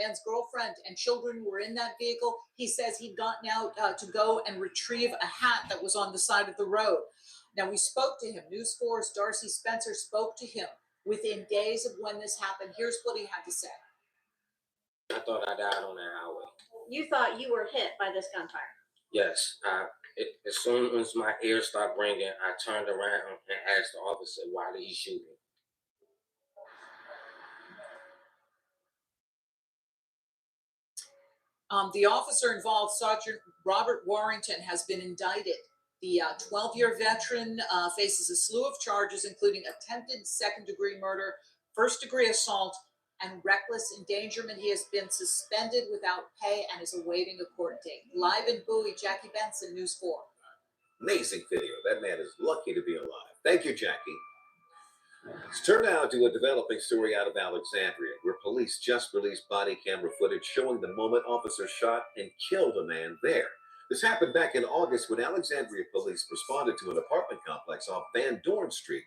man's girlfriend and children were in that vehicle. He says he'd gotten out to go and retrieve a hat that was on the side of the road. Now, we spoke to him. News 4's Darcy Spencer spoke to him within days of when this happened. Here's what he had to say. I thought I died on that highway. You thought you were hit by this gunfire? Yes. As soon as my ears stopped ringing, I turned around and asked the officer, why did he shoot me? The officer involved, Sergeant Robert Warrington, has been indicted. The 12-year veteran faces a slew of charges, including attempted second-degree murder, first-degree assault, and reckless endangerment. He has been suspended without pay and is awaiting a court date. Live in Bowie, Jackie Benson, News 4. Amazing video. That man is lucky to be alive. Thank you, Jackie. Let's turn now to a developing story out of Alexandria, where police just released body camera footage showing the moment officers shot and killed a man there. This happened back in August when Alexandria police responded to an apartment complex off Van Dorn Street.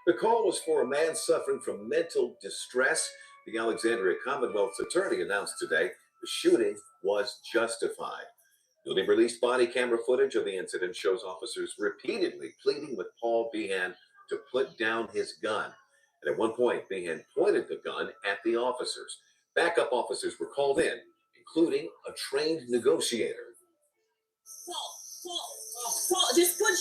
The call was for a man suffering from mental distress. The Alexandria Commonwealth's attorney announced today the shooting was justified. Newly released body camera footage of the incident shows officers repeatedly pleading with Paul Behan to put down his gun. And at one point, Behan pointed the gun at the officers. Backup officers were called in, including a trained negotiator. Paul, just put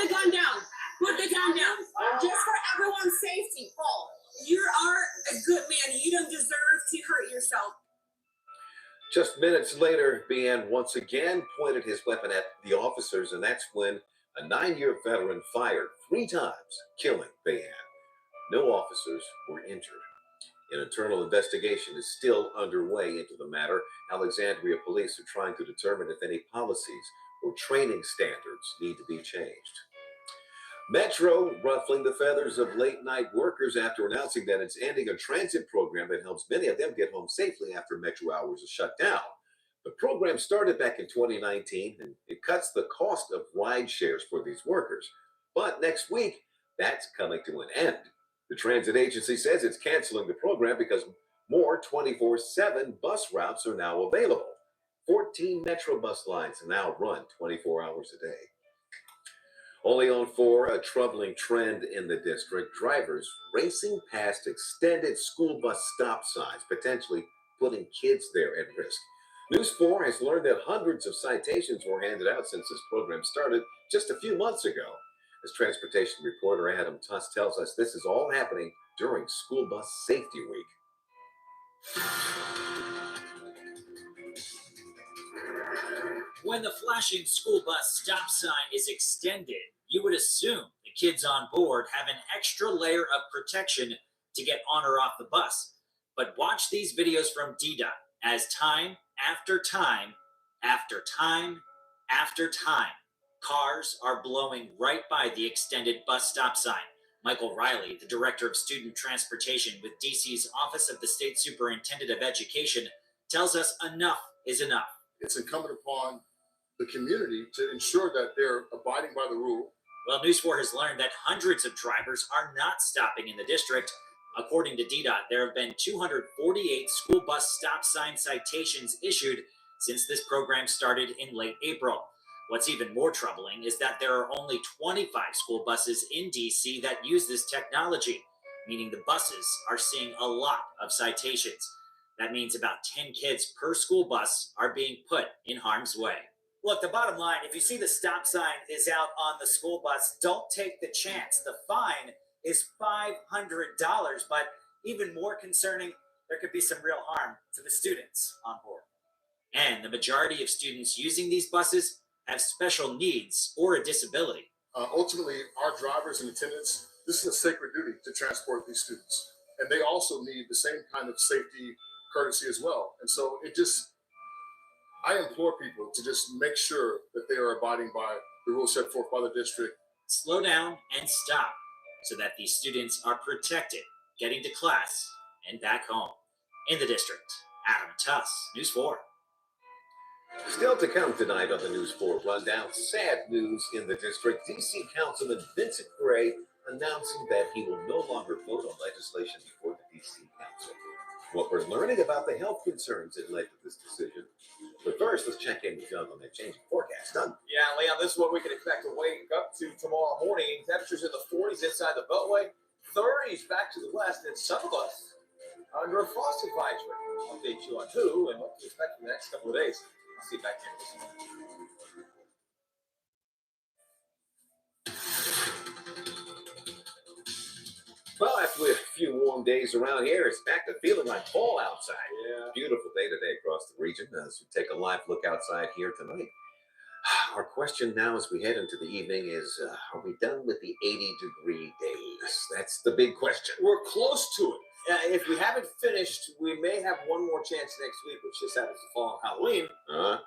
the gun down. Put the gun down. Just for everyone's safety, Paul. You are a good man. You don't deserve to hurt yourself. Just minutes later, Behan once again pointed his weapon at the officers, and that's when a 9-year veteran fired 3 times, killing Behan. No officers were injured. An internal investigation is still underway into the matter. Alexandria police are trying to determine if any policies or training standards need to be changed. Metro ruffling the feathers of late-night workers after announcing that it's ending a transit program that helps many of them get home safely after metro hours are shut down. The program started back in 2019, and it cuts the cost of ride shares for these workers. But next week, that's coming to an end. The transit agency says it's canceling the program because more 24/7 bus routes are now available. 14 Metro bus lines now run 24 hours a day. Only on 4, a troubling trend in the district. Drivers racing past extended school bus stop signs, potentially putting kids there at risk. News 4 has learned that hundreds of citations were handed out since this program started just a few months ago. As transportation reporter Adam Tuss tells us, this is all happening during School Bus Safety Week. When the flashing school bus stop sign is extended, you would assume the kids on board have an extra layer of protection to get on or off the bus. But watch these videos from DDOT as time after time after time after time, cars are blowing right by the extended bus stop sign. Michael Riley, the Director of Student Transportation with DC's Office of the State Superintendent of Education, tells us enough is enough. It's incumbent upon the community to ensure that they're abiding by the rule. Well, News 4 has learned that hundreds of drivers are not stopping in the district. According to DDOT, there have been 248 school bus stop sign citations issued since this program started in late April. What's even more troubling is that there are only 25 school buses in DC that use this technology, meaning the buses are seeing a lot of citations. That means about 10 kids per school bus are being put in harm's way. Look, the bottom line, if you see the stop sign is out on the school bus, don't take the chance. The fine is $500, but even more concerning, there could be some real harm to the students on board. And the majority of students using these buses have special needs or a disability. Ultimately, our drivers and attendants, this is a sacred duty to transport these students. And they also need the same kind of safety courtesy as well. And so I implore people to just make sure that they are abiding by the rules set forth by the district. Slow down and stop so that these students are protected getting to class and back home. In the district, Adam Tuss, News 4. Still to come tonight on the News 4 Rundown, sad news in the district. D.C. Councilman Vincent Gray announcing that he will no longer vote on legislation before the D.C. Council. what we're learning about the health concerns that led to this decision. But first, let's check in with Doug on that changing forecast. Doug. Yeah, Leon, this is what we can expect to wake up to tomorrow morning. Temperatures in the 40s inside the Beltway, 30s back to the west, and some of us under a frost advisory. I'll update you on who and what to expect for the next couple of days. I'll see you back here. Well, after a few warm days around here, it's back to feeling like fall outside. Yeah. Beautiful day today across the region as we take a live look outside here tonight. Our question now as we head into the evening is, are we done with the 80-degree days? That's the big question. We're close to it. If we haven't finished, we may have one more chance next week, which just happens to fall on Halloween.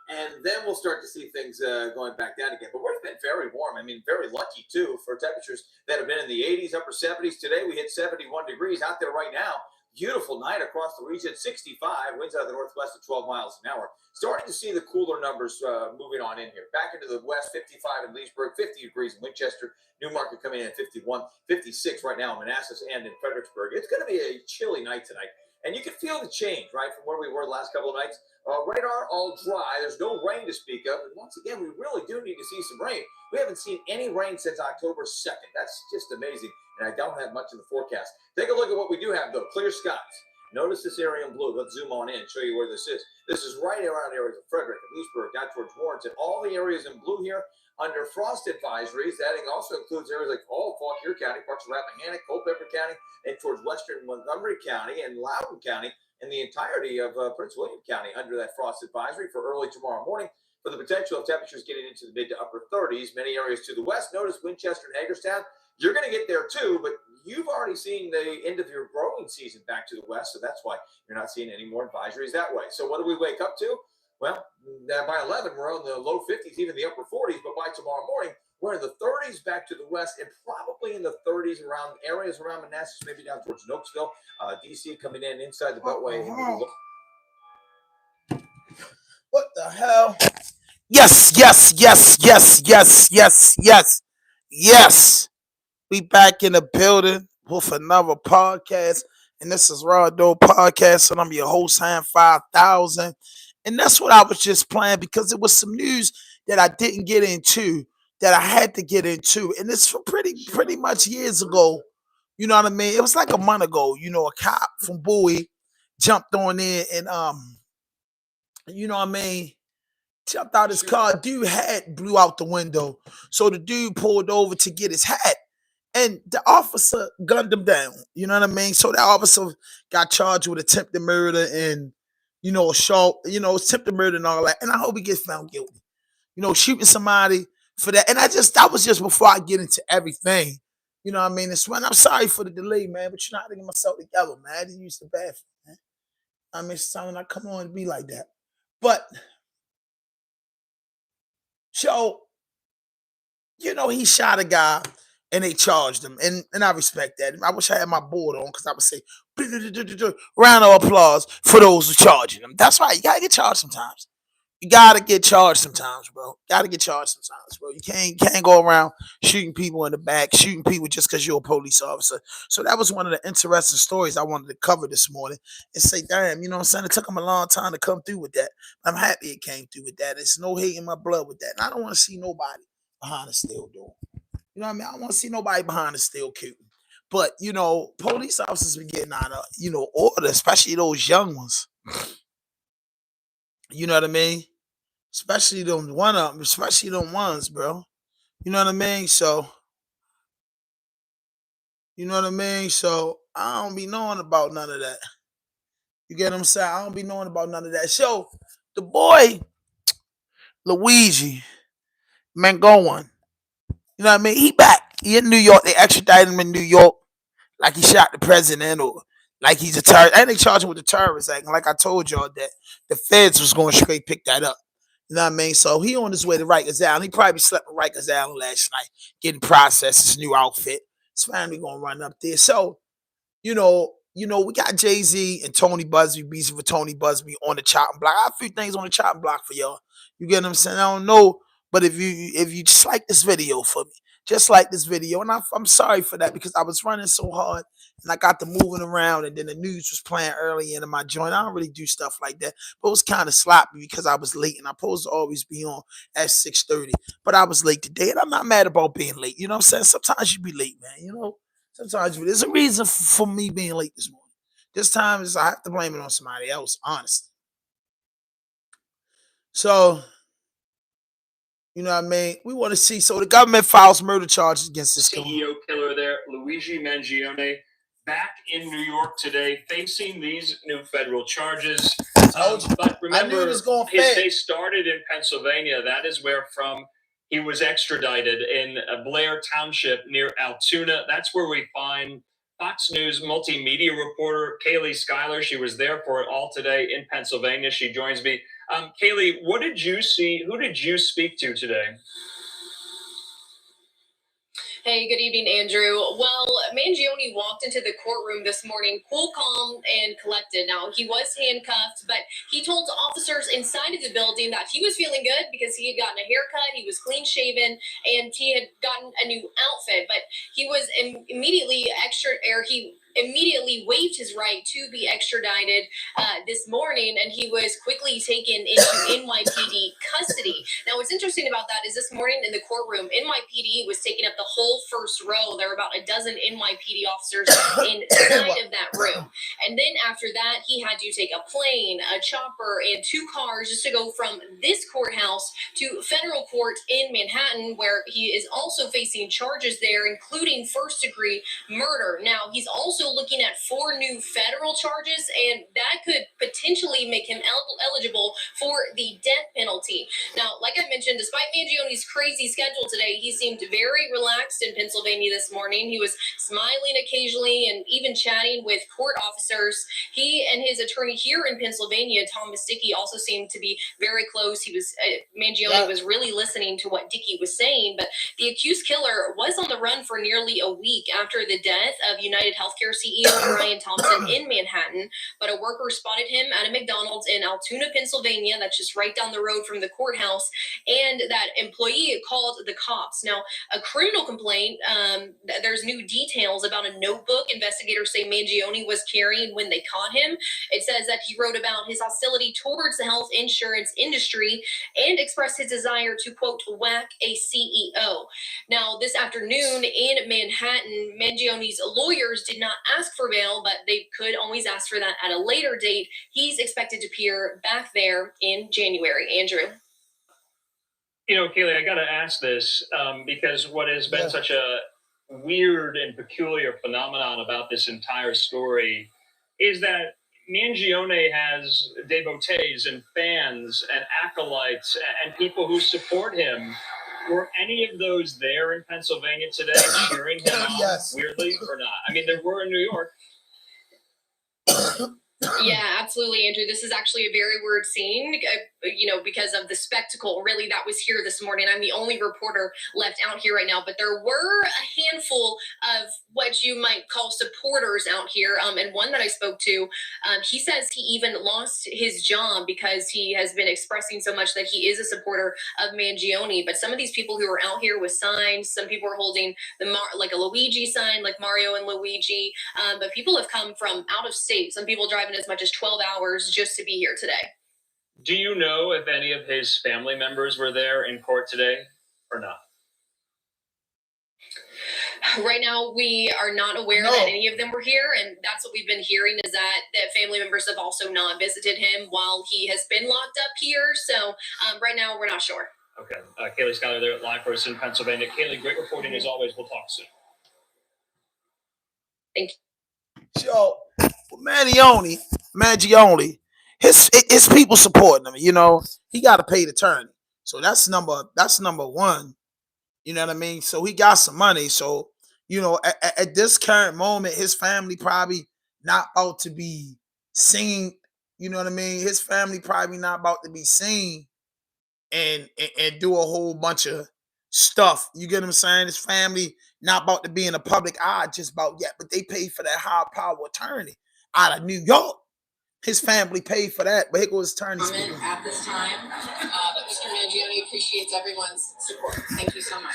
And then we'll start to see things going back down again. But we've been very warm. I mean, very lucky, too, for temperatures that have been in the 80s, upper 70s. Today, we hit 71 degrees out there right now. Beautiful night across the region, 65, winds out of the northwest at 12 miles an hour. Starting to see the cooler numbers moving on in here. Back into the west, 55 in Leesburg, 50 degrees in Winchester, Newmarket coming in at 51, 56 right now in Manassas and in Fredericksburg. It's going to be a chilly night tonight. And you can feel the change, right, from where we were the last couple of nights. Radar all dry. There's no rain to speak of. And once again, we really do need to see some rain. We haven't seen any rain since October 2nd. That's just amazing. And I don't have much in the forecast. Take a look at what we do have, though. Clear skies. Notice this area in blue. Let's zoom on in and show you where this is. This is right around areas of Frederick and Leesburg, down towards Warrenton. All the areas in blue here under frost advisories. That also includes areas like Fauquier County, parts of Rappahannock, Culpeper County, and towards western Montgomery County and Loudoun County, and the entirety of Prince William County under that frost advisory for early tomorrow morning. For the potential of temperatures getting into the mid to upper 30s, many areas to the west. Notice Winchester and Hagerstown. You're going to get there too, but you've already seen the end of your growing season back to the west, so that's why you're not seeing any more advisories that way. So what do we wake up to? Well, by 11, we're in the low 50s, even the upper 40s, but by tomorrow morning, we're in the 30s back to the west and probably in the 30s around areas around Manassas, maybe down towards Knoxville, D.C. coming in inside the Beltway. What the hell? Yes, yes, yes, yes, yes, yes, yes, yes. We back in the building with another podcast. And this is Raw Doe Podcast. And I'm your host, Hand 5000. And that's what I was just playing because it was some news that I didn't get into that I had to get into. And it's from pretty much years ago. You know what I mean? It was like a month ago. You know, a cop from Bowie jumped on in and you know what I mean? Jumped out his car. Dude hat blew out the window. So the dude pulled over to get his hat. And the officer gunned him down. You know what I mean? So that officer got charged with attempted murder and, you know, assault, you know, attempted murder and all that. And I hope he gets found guilty. You know, shooting somebody for that. And that was just before I get into everything. You know what I mean? It's when I'm sorry for the delay, man, but you know how to get myself together, man. I didn't use the bathroom, man. I mean, it's time when I come on to be like that. But, so, you know, he shot a guy. And they charged him. And I respect that. I wish I had my board on because I would say, round of applause for those who charging them. That's right. You got to get charged sometimes. You got to get charged sometimes, bro. Got to get charged sometimes, bro. You can't go around shooting people in the back, shooting people just because you're a police officer. So that was one of the interesting stories I wanted to cover this morning and say, damn, you know what I'm saying? It took him a long time to come through with that. I'm happy it came through with that. There's no hate in my blood with that. And I don't want to see nobody behind the steel door. You know what I mean? I don't want to see nobody behind the steel curtain. But, you know, police officers be getting out of, you know, order, especially those young ones. You know what I mean? Especially them ones, bro. You know what I mean? So, you know what I mean? So, I don't be knowing about none of that. You get what I'm saying? I don't be knowing about none of that. So, the boy, Luigi Mangione, you know what I mean? He back. He in New York. They extradited him in New York like he shot the president or like he's a terrorist. And they charged him with the terrorist act. And like I told y'all that the feds was going to straight pick that up. You know what I mean? So he on his way to Rikers Island. He probably slept in Rikers Island last night getting processed his new outfit. His family going to run up there. So, you know, we got Jayz and Tony Busby, beating for Tony Busby on the chopping block. I have a few things on the chopping block for y'all. You get what I'm saying? I don't know. But if you just like this video for me, just like this video. And I'm sorry for that because I was running so hard and I got to moving around and then the news was playing early into my joint. I don't really do stuff like that, but it was kind of sloppy because I was late and I'm supposed to always be on at 6:30, but I was late today and I'm not mad about being late. You know what I'm saying? Sometimes you be late, man. You know, sometimes there's a reason for me being late this morning. This time is I have to blame it on somebody else, honestly. So, you know what I mean? We want to see. So the government files murder charges against this CEO killer there, Luigi Mangione, back in New York today, facing these new federal charges. But remember, they started in Pennsylvania. That is where from he was extradited in Blair Township near Altoona. That's where we find Fox News multimedia reporter Kaylee Schuyler. She was there for it all today in Pennsylvania. She joins me. Kaylee, what did you see? Who did you speak to today? Hey, good evening, Andrew. Well, Mangione walked into the courtroom this morning cool, calm, and collected. Now, he was handcuffed, but he told officers inside of the building that he was feeling good because he had gotten a haircut, he was clean-shaven, and he had gotten a new outfit. But he was immediately immediately waived his right to be extradited this morning, and he was quickly taken into NYPD custody. Now, what's interesting about that is this morning in the courtroom, NYPD was taking up the whole first row. There were about a dozen NYPD officers inside of that room. And then after that, he had to take a plane, a chopper, and 2 cars just to go from this courthouse to federal court in Manhattan, where he is also facing charges there, including first-degree murder. Now, he's also looking at 4 new federal charges, and that could potentially make him eligible for the death penalty. Now, like I mentioned, despite Mangione's crazy schedule today, he seemed very relaxed in Pennsylvania this morning. He was smiling occasionally and even chatting with court officers. He and his attorney here in Pennsylvania, Tom Busby, also seemed to be very close. He was Mangione was really listening to what Dickey was saying, but the accused killer was on the run for nearly a week after the death of United Healthcare CEO Brian Thompson in Manhattan. But a worker spotted him at a McDonald's in Altoona, Pennsylvania. That's just right down the road from the courthouse. And that employee called the cops. Now, a criminal complaint, there's new details about a notebook investigators say Mangione was carrying when they caught him. It says that he wrote about his hostility towards the health insurance industry and expressed his desire to, quote, whack a CEO. Now, this afternoon in Manhattan, Mangione's lawyers did not ask for bail, but they could always ask for that at a later date. He's expected to appear back there in January. Andrew. You know, Kaylee, I got to ask this because what has been such a weird and peculiar phenomenon about this entire story is that Mangione has devotees and fans and acolytes and people who support him. Were any of those there in Pennsylvania today cheering him on, weirdly, or not? I mean, there were in New York. Yeah, absolutely, Andrew. This is actually a very weird scene, because of the spectacle, really, that was here this morning. I'm the only reporter left out here right now, but there were a handful of what you might call supporters out here, and one that I spoke to, he says he even lost his job because he has been expressing so much that he is a supporter of Mangione. But some of these people who are out here with signs, some people are holding like a Luigi sign, like Mario and Luigi, but people have come from out of state. Some people driving as much as 12 hours just to be here today. Do you know if any of his family members were there in court today or not? Right now, we are not aware that any of them were here, and that's what we've been hearing is that family members have also not visited him while he has been locked up here. So right now, we're not sure. Okay. Kaylee Schuyler there at live for us in Pennsylvania. Kaylee, great reporting as always. We'll talk soon. Thank you. So, Mangione, his people supporting him. He got to pay the attorney. So that's number one. You know what I mean? So he got some money. So, at this current moment, his family probably not about to be seen. You know what I mean? His family probably not about to be seen and do a whole bunch of stuff. You get what I'm saying? His family not about to be in the public eye just about yet, but they paid for that high power attorney out of New York. His family paid for that, but here goes attorney. At this time, Mr. Mangione appreciates everyone's support. Thank you so much.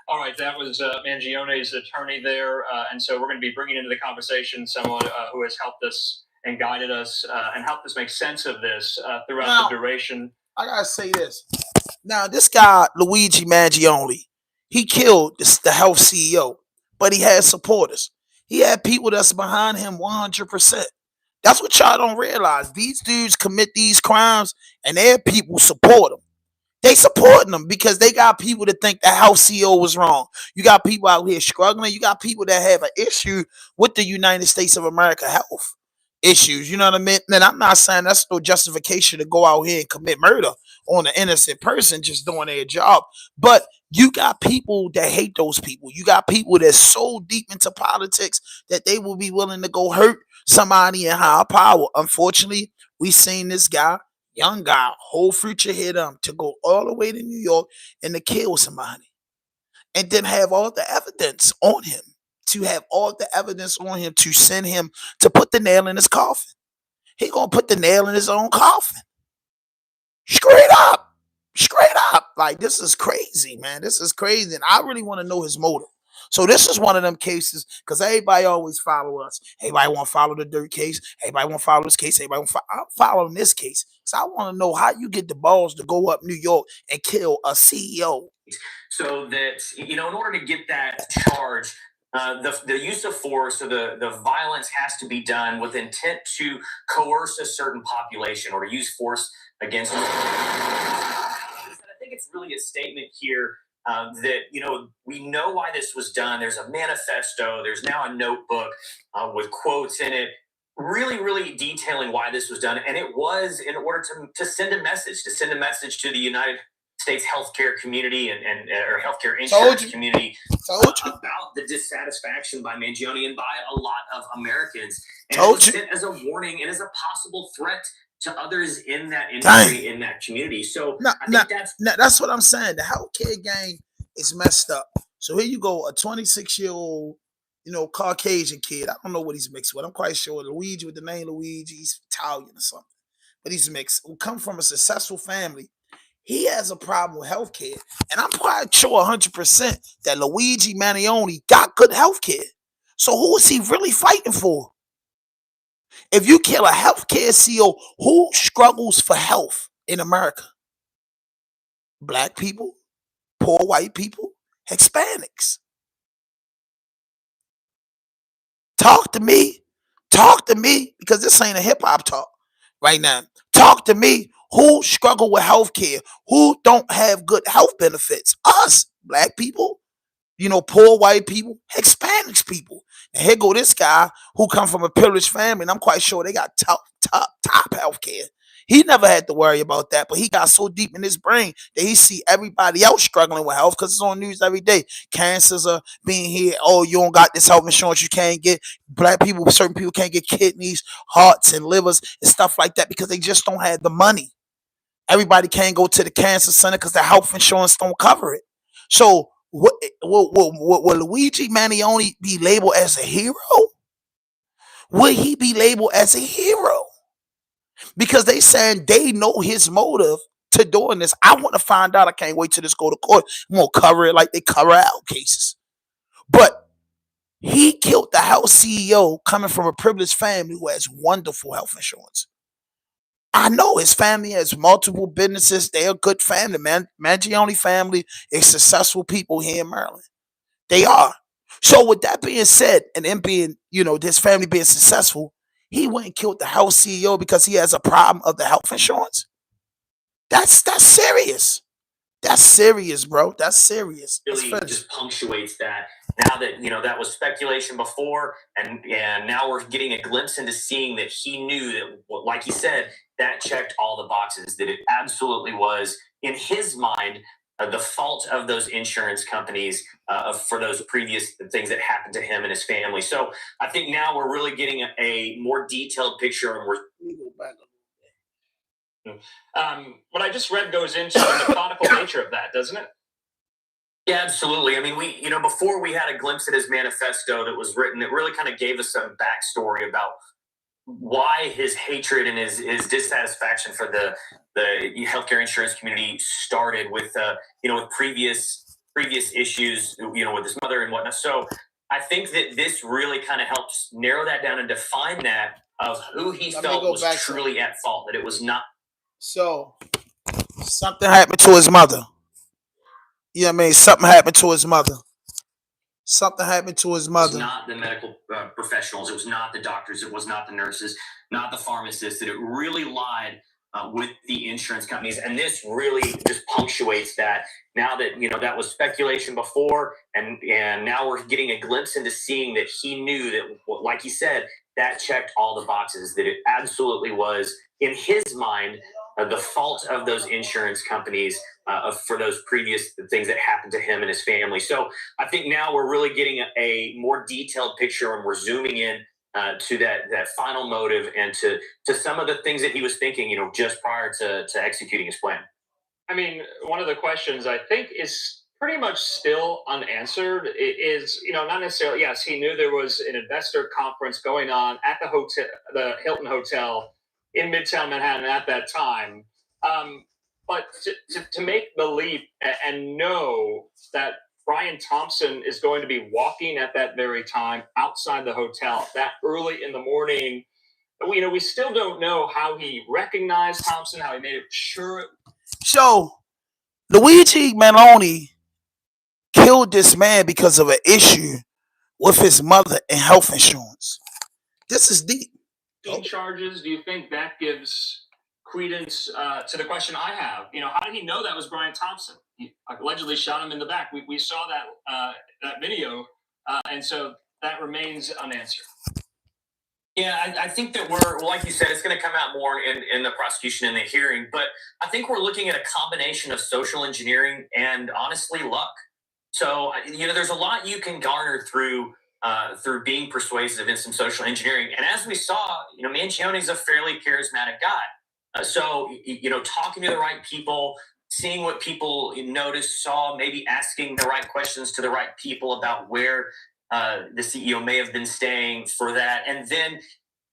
All right, that was Mangione's attorney there, and so we're going to be bringing into the conversation someone who has helped us and guided us and helped us make sense of this throughout the duration. I gotta say this. Now, this guy Luigi Mangione, he killed the health CEO, but he had supporters. He had people that's behind him 100%. That's what y'all don't realize. These dudes commit these crimes, and their people support them. They supporting them because they got people that think the house CEO was wrong. You got people out here struggling. You got people that have an issue with the United States of America health issues. You know what I mean? And I'm not saying that's no justification to go out here and commit murder on an innocent person just doing their job. But you got people that hate those people. You got people that's so deep into politics that they will be willing to go hurt somebody in higher power. Unfortunately, we seen this guy, young guy, whole future hit him to go all the way to New York and to kill somebody. And then have all the evidence on him. To have all the evidence on him to send him to put the nail in his coffin. He gonna put the nail in his own coffin. Straight up. Straight up. Like, this is crazy, man. This is crazy. And I really want to know his motive. So this is one of them cases, because everybody always follow us. Everybody want to follow the dirt case. Everybody want to follow this case. Everybody want to I'm following this case. So I want to know how you get the balls to go up New York and kill a CEO. So that, in order to get that charge, the use of force or the violence has to be done with intent to coerce a certain population or to use force against them. I think it's really a statement here that, we know why this was done. There's a manifesto. There's now a notebook with quotes in it, really, really detailing why this was done. And it was in order to send a message, to the United States healthcare community and or healthcare insurance community about the dissatisfaction by Mangione and by a lot of Americans. And it was sent as a warning and as a possible threat to others in that industry, in that community. So I think that's what I'm saying. The healthcare game is messed up. So here you go, a 26-year-old, Caucasian kid. I don't know what he's mixed with. I'm quite sure Luigi, with the name Luigi, he's Italian or something. But he's mixed. Who come from a successful family. He has a problem with healthcare. And I'm quite sure 100% that Luigi Mangione got good healthcare. So who is he really fighting for? If you kill a healthcare CEO, who struggles for health in America? Black people, poor white people, Hispanics. Talk to me, because this ain't a hip hop talk right now. Talk to me. Who struggle with healthcare? Who don't have good health benefits? Us, black people, poor white people, Hispanics people. And here go this guy who come from a privileged family, and I'm quite sure they got top healthcare. He never had to worry about that, but he got so deep in his brain that he see everybody else struggling with health because it's on news every day. Cancers are being here. Oh, you don't got this health insurance you can't get. Black people, certain people can't get kidneys, hearts, and livers and stuff like that because they just don't have the money. Everybody can't go to the cancer center because the health insurance don't cover it. So will Luigi Mangione be labeled as a hero? Will he be labeled as a hero? Because they saying they know his motive to doing this. I want to find out. I can't wait till this go to court. I'm going to cover it like they cover out cases. But he killed the house CEO coming from a privileged family who has wonderful health insurance. I know his family has multiple businesses. They're a good family, man. Mangione family is successful people here in Maryland. They are. So with that being said, and them being, this family being successful, he went and killed the house CEO because he has a problem of the health insurance. That's serious. That's serious, bro. That's serious. Really just punctuates that. Now that, that was speculation before, and now we're getting a glimpse into seeing that he knew that, like he said, that checked all the boxes, that it absolutely was, in his mind, the fault of those insurance companies for those previous things that happened to him and his family. So I think now we're really getting a more detailed picture, and what I just read goes into the methodical nature of that, doesn't it? Yeah, absolutely. I mean, we, before we had a glimpse at his manifesto that was written, it really kind of gave us some backstory about why his hatred and his dissatisfaction for the healthcare insurance community started with with previous issues with his mother and whatnot. So I think that this really kind of helps narrow that down and define that of who he felt was truly at fault, that it was not. So something happened to his mother. You know what I mean? Something happened to his mother. Something happened to his It mother. was not the medical professionals. It was not the doctors. It was not the nurses, not the pharmacists. That it really lied with the insurance companies. And this really just punctuates that. Now that, that was speculation before, and now we're getting a glimpse into seeing that he knew that, like he said, that checked all the boxes, that it absolutely was, in his mind, the fault of those insurance companies for those previous things that happened to him and his family. So I think now we're really getting a more detailed picture, and we're zooming in to that final motive and to some of the things that he was thinking, just prior to executing his plan. I mean, one of the questions I think is pretty much still unanswered is, not necessarily, yes, he knew there was an investor conference going on at the hotel, the Hilton Hotel in Midtown Manhattan at that time. But to make the leap and know that Brian Thompson is going to be walking at that very time outside the hotel that early in the morning, we still don't know how he recognized Thompson, how he made sure. So Luigi Mangione killed this man because of an issue with his mother and health insurance. This is deep. Charges, do you think that gives credence to the question I have? How did he know that was Brian Thompson? He allegedly shot him in the back. We saw that video, and so that remains unanswered. Yeah, I think that we're, like you said, it's going to come out more in the prosecution and the hearing, but I think we're looking at a combination of social engineering and, honestly, luck. So, there's a lot you can garner through being persuasive in some social engineering. And as we saw, Mangione's a fairly charismatic guy. So, talking to the right people, seeing what people noticed, saw, maybe asking the right questions to the right people about where the CEO may have been staying for that, and then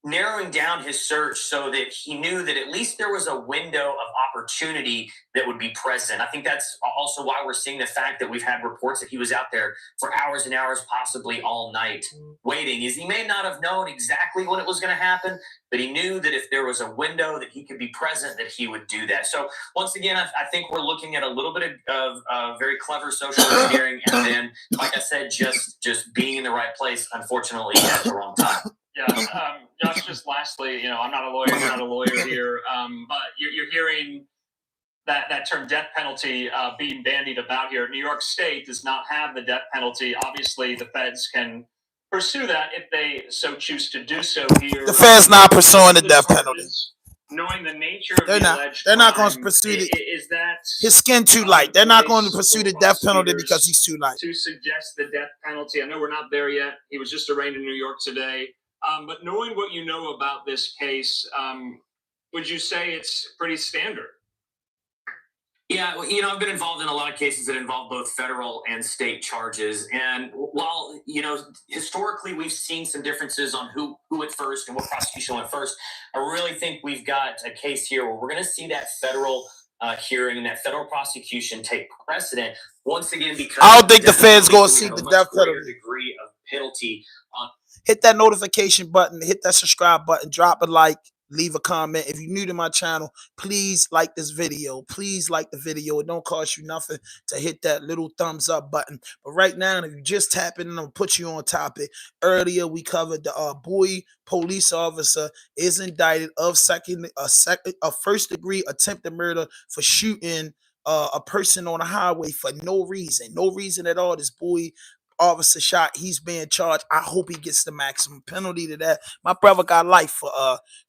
narrowing down his search so that he knew that at least there was a window of opportunity that would be present. I think that's also why we're seeing the fact that we've had reports that he was out there for hours and hours, possibly all night, waiting. Is he may not have known exactly when it was going to happen, but he knew that if there was a window that he could be present, that he would do that. So once again, I think we're looking at a little bit of very clever social engineering, and then, like I said, just being in the right place, unfortunately, at the wrong time. Yeah, Josh, just lastly, I'm not a lawyer, you're not a lawyer here, but you're hearing that term death penalty being bandied about here. New York State does not have the death penalty. Obviously, the feds can pursue that if they so choose to do so here. The feds not pursuing the death penalty. Knowing the nature of the alleged they're not going crime, to pursue it. Is that his skin too light? They're not going to pursue the death penalty because he's too light. To suggest the death penalty, I know we're not there yet. He was just arraigned in New York today. But knowing what you know about this case, would you say it's pretty standard? Yeah, I've been involved in a lot of cases that involve both federal and state charges. And while, historically we've seen some differences on who went first and what prosecution went first, I really think we've got a case here where we're going to see that federal hearing and that federal prosecution take precedent once again, because I don't think the feds going to see the death penalty. Degree of penalty on. Hit that notification button, hit that subscribe button, drop a like, leave a comment. If you're new to my channel, please like this video. Please like the video. It don't cost you nothing to hit that little thumbs up button. But right now, if you just tap in, I'm going to put you on topic. Earlier, we covered the Bowie police officer is indicted of first degree attempted murder for shooting a person on a highway for no reason at all. This Bowie officer shot. He's being charged. I hope he gets the maximum penalty to that. My brother got life for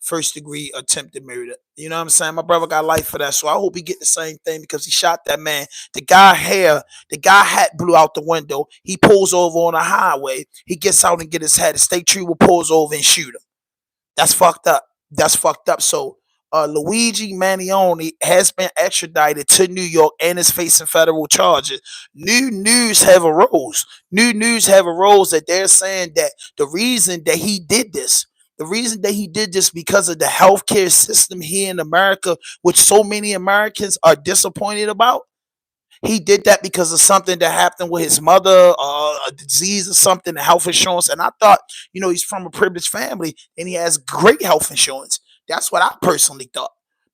first degree attempted murder. You know what I'm saying? My brother got life for that. So I hope he get the same thing because he shot that man. The guy hat blew out the window. He pulls over on a highway. He gets out and get his hat. The state trooper pulls over and shoot him. That's fucked up. So Luigi Mangione has been extradited to New York and is facing federal charges. New news have arose that they're saying that the reason that he did this The reason that he did this because of the healthcare system here in America, which so many Americans are disappointed about. He did that because of something that happened with his mother, a disease or something, the health insurance. And I thought, he's from a privileged family and he has great health insurance. That's what I personally thought.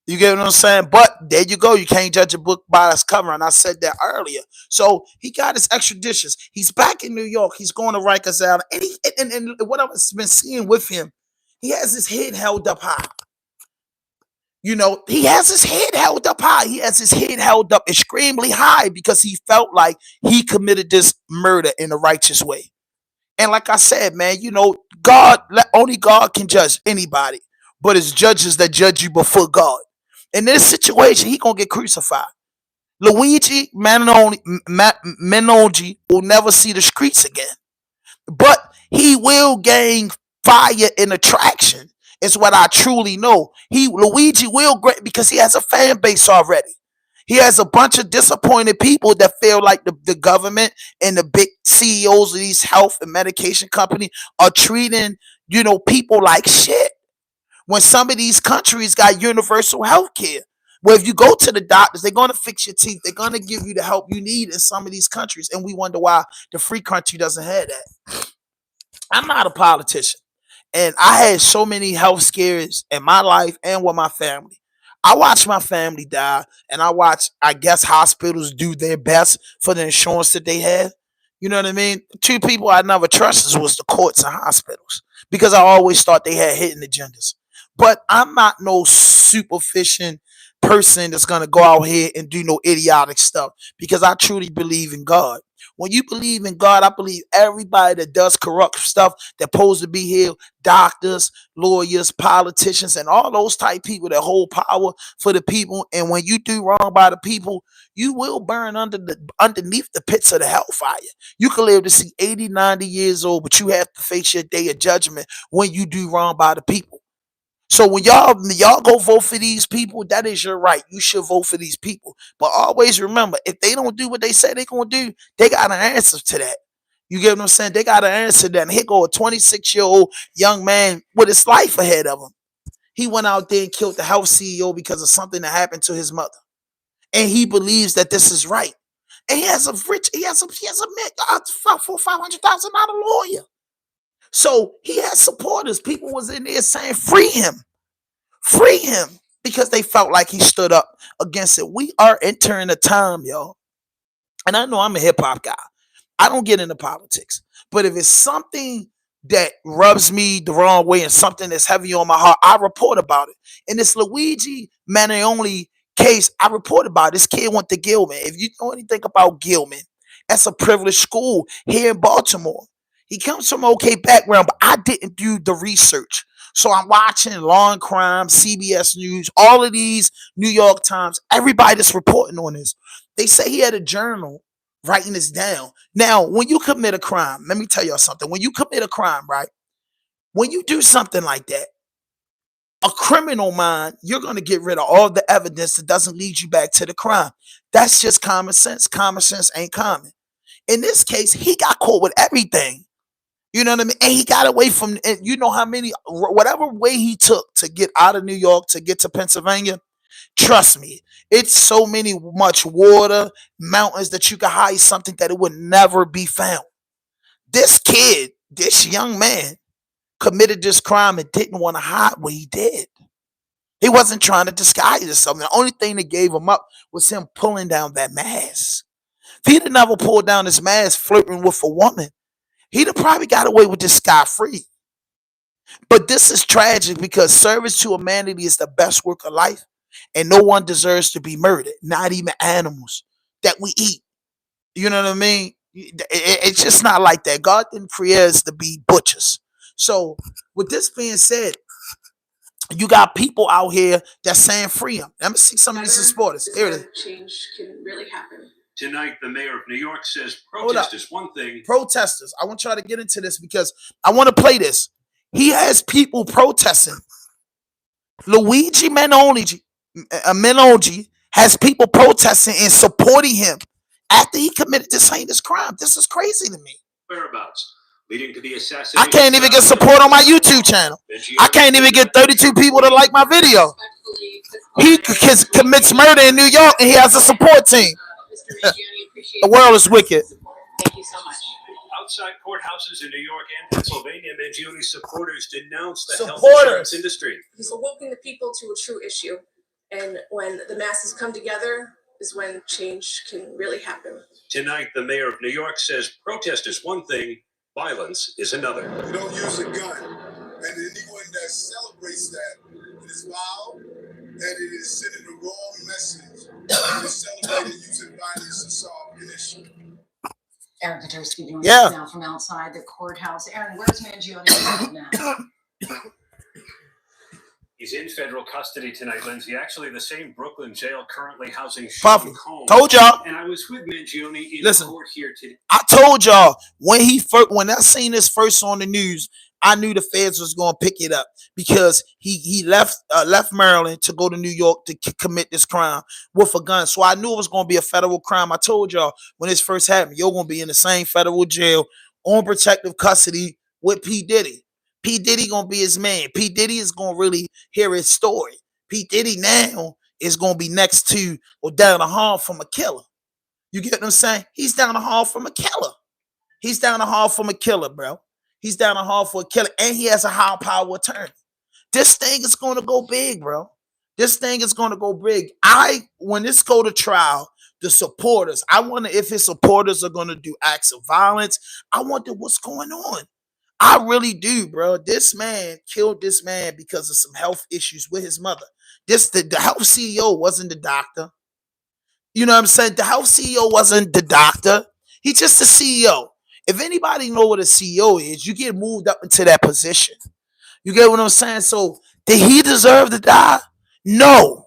You get what I'm saying? But there you go. You can't judge a book by its cover. And I said that earlier. So he got his extraditions. He's back in New York. He's going to Rikers Island. And what I've been seeing with him, he has his head held up high. He has his head held up high. He has his head held up extremely high because he felt like he committed this murder in a righteous way. And like I said, man, only God can judge anybody, but it's judges that judge you before God. In this situation, he gonna get crucified. Luigi Mangione will never see the streets again, but he will gain fire and attraction. Is what I truly know. Luigi will great because he has a fan base already. He has a bunch of disappointed people that feel like the government and the big CEOs of these health and medication companies are treating, people like shit. When some of these countries got universal health care, where if you go to the doctors, they're going to fix your teeth. They're going to give you the help you need in some of these countries. And we wonder why the free country doesn't have that. I'm not a politician. And I had so many health scares in my life and with my family. I watched my family die, and I guess, hospitals do their best for the insurance that they have. You know what I mean? Two people I never trusted was the courts and hospitals because I always thought they had hidden agendas. But I'm not no superficial person that's going to go out here and do no idiotic stuff because I truly believe in God. When you believe in God, I believe everybody that does corrupt stuff that supposed to be here, doctors, lawyers, politicians, and all those type people that hold power for the people. And when you do wrong by the people, you will burn underneath the pits of the hellfire. You can live to see 80, 90 years old, but you have to face your day of judgment when you do wrong by the people. So when y'all go vote for these people, that is your right. You should vote for these people. But always remember, if they don't do what they say they're going to do, they got an answer to that. You get what I'm saying? They got an answer to that. And here go a 26-year-old young man with his life ahead of him. He went out there and killed the health CEO because of something that happened to his mother. And he believes that this is right. And he has a $500,000 lawyer. So he had supporters. People was in there saying, free him, because they felt like he stood up against it. We are entering a time, y'all. And I know I'm a hip hop guy. I don't get into politics. But if it's something that rubs me the wrong way and something that's heavy on my heart, I report about it. In this Luigi Mangione case, I report about it. This kid went to Gilman. If you know anything about Gilman, that's a privileged school here in Baltimore. He comes from an okay background, but I didn't do the research. So I'm watching Law and Crime, CBS News, all of these New York Times, everybody that's reporting on this. They say he had a journal writing this down. Now, when you commit a crime, let me tell y'all something. When you commit a crime, right? When you do something like that, a criminal mind, you're going to get rid of all the evidence that doesn't lead you back to the crime. That's just common sense. Common sense ain't common. In this case, he got caught with everything. You know what I mean? And he got away from, and you know how many, whatever way he took to get out of New York, to get to Pennsylvania, trust me, it's so much water, mountains that you can hide something that it would never be found. This kid, this young man, committed this crime and didn't want to hide what he did. He wasn't trying to disguise it. Something. The only thing that gave him up was him pulling down that mask. If he'd have never pulled down his mask flirting with a woman, he'd have probably got away with this scot-free. But this is tragic because service to humanity is the best work of life, and no one deserves to be murdered, not even animals that we eat. You know what I mean? It's just not like that. God didn't create us to be butchers. So with this being said, you got people out here that's saying free him. Let me see some of these supporters. Here it is. Change can really happen. Tonight, the mayor of New York says protest is one thing. Protesters. I want y'all to get into this because I want to play this. He has people protesting. Luigi Mangione has people protesting and supporting him after he committed this heinous crime. This is crazy to me. Whereabouts? leading to the I assassination. can't even get support on my YouTube channel. I can't even get 32 people to like my video. He commits murder in New York and he has a support team. The world is wicked. Thank you so much. Outside courthouses in New York and Pennsylvania, Mangione supporters denounced the health Supporters. insurance industry. He's awoken the people to a true issue. And when the masses come together is when change can really happen. Tonight, the mayor of New York says protest is one thing, violence is another. You don't use a gun. And anyone that celebrates that, it is foul and it is sending the wrong message. It is celebrating using violence to solve an issue. Aaron Katursky joins Yeah. us now from outside the courthouse. Aaron, where's Mangione now? He's in federal custody tonight, Lindsay. Actually, the same Brooklyn jail currently housing Puffy, Sean Combs. told y'all. And I was with Mangione in Listen. court here today. I told y'all when I seen this first on the news, I knew the feds was gonna pick it up because he left Maryland to go to New York to commit this crime with a gun. So I knew it was gonna be a federal crime. I told y'all when this first happened, you're gonna be in the same federal jail on protective custody with P. Diddy. P. Diddy gonna be his man. P. Diddy is gonna really hear his story. P. Diddy now is gonna be next to or down the hall from a killer. You get what I'm saying? He's down the hall from a killer. He's down the hall from a killer, bro. He's down the hall for a killer, and he has a high power attorney. This thing is going to go big, bro. This thing is going to go big. When this go to trial, the supporters, I wonder if his supporters are going to do acts of violence. I wonder what's going on. I really do, bro. This man killed this man because of some health issues with his mother. The health CEO wasn't the doctor. You know what I'm saying? The health CEO wasn't the doctor. He's just the CEO. If anybody know what a CEO is, you get moved up into that position. You get what I'm saying? So did he deserve to die? No.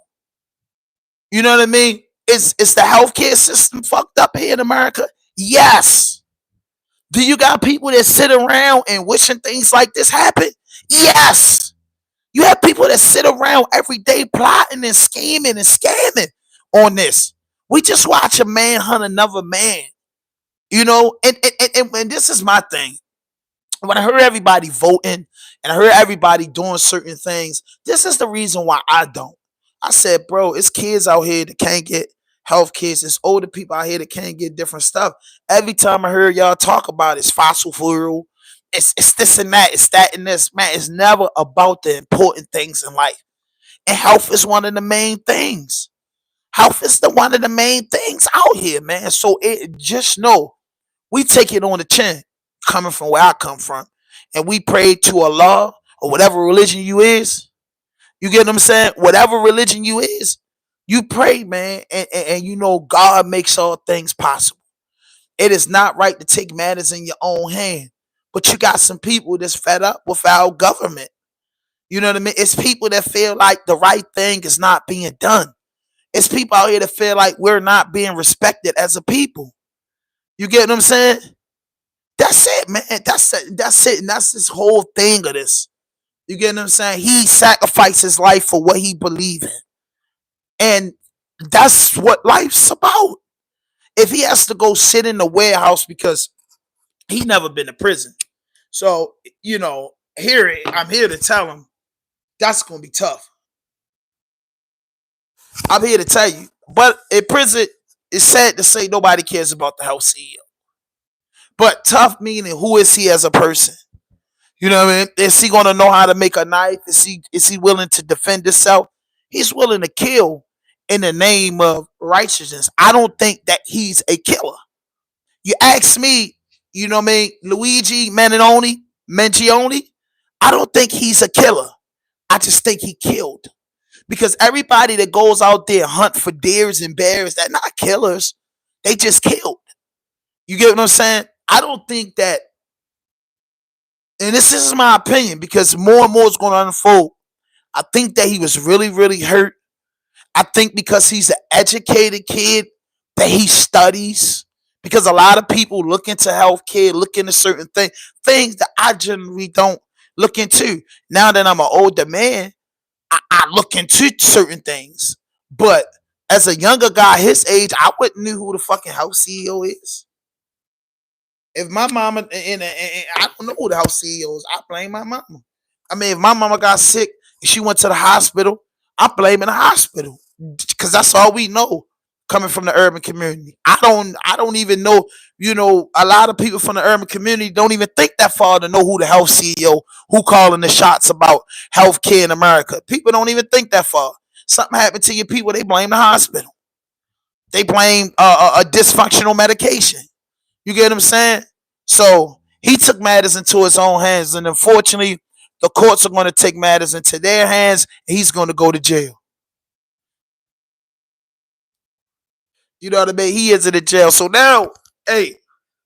You know what I mean? Is the healthcare system fucked up here in America? Yes. Do you got people that sit around and wishing things like this happen? Yes. You have people that sit around every day plotting and scheming and scamming on this. We just watch a man hunt another man. You know, and this is my thing. When I heard everybody voting and I heard everybody doing certain things, this is the reason why I don't. I said, bro, it's kids out here that can't get health kids. It's older people out here that can't get different stuff. Every time I heard y'all talk about it's fossil fuel, it's this and that, it's that and this. Man, it's never about the important things in life. And health is one of the main things. Health is one of the main things out here, man. So just know, we take it on the chin, coming from where I come from, and we pray to Allah or whatever religion you is. You get what I'm saying? Whatever religion you is, you pray, man, and you know God makes all things possible. It is not right to take matters in your own hand, but you got some people that's fed up with our government. You know what I mean? It's people that feel like the right thing is not being done. It's people out here that feel like we're not being respected as a people. You get what I'm saying? That's it, man. That's it. And that's this whole thing of this. You get what I'm saying? He sacrificed his life for what he believed in. And that's what life's about. If he has to go sit in the warehouse because he never been to prison. So, you know, I'm here to tell him that's going to be tough. I'm here to tell you. But in prison, it's sad to say nobody cares about the health CEO. But tough meaning, who is he as a person? You know what I mean? Is he going to know how to make a knife? Is he willing to defend himself? He's willing to kill in the name of righteousness. I don't think that he's a killer. You ask me, you know what I mean? Luigi Mangione, I don't think he's a killer. I just think he killed. Because everybody that goes out there and hunt for deers and bears, they're not killers. They just killed. You get what I'm saying? I don't think that, and this is my opinion, because more and more is going to unfold. I think that he was really, really hurt. I think because he's an educated kid, that he studies. Because a lot of people look into healthcare, look into certain things that I generally don't look into. Now that I'm an older man, I look into certain things. But as a younger guy his age, I wouldn't know who the fucking health CEO is. If my mama, and I don't know who the house CEO is, I blame my mama. I mean, if my mama got sick and she went to the hospital, I'm blaming the hospital because that's all we know coming from the urban community. I don't even know. A lot of people from the urban community don't even think that far to know who the health CEO, who calling the shots about healthcare in America. People don't even think that far. Something happened to your people, they blame the hospital. They blame a dysfunctional medication. You get what I'm saying? So he took matters into his own hands, and unfortunately, the courts are going to take matters into their hands, and he's going to go to jail. You know what I mean? He is in the jail. So now, hey,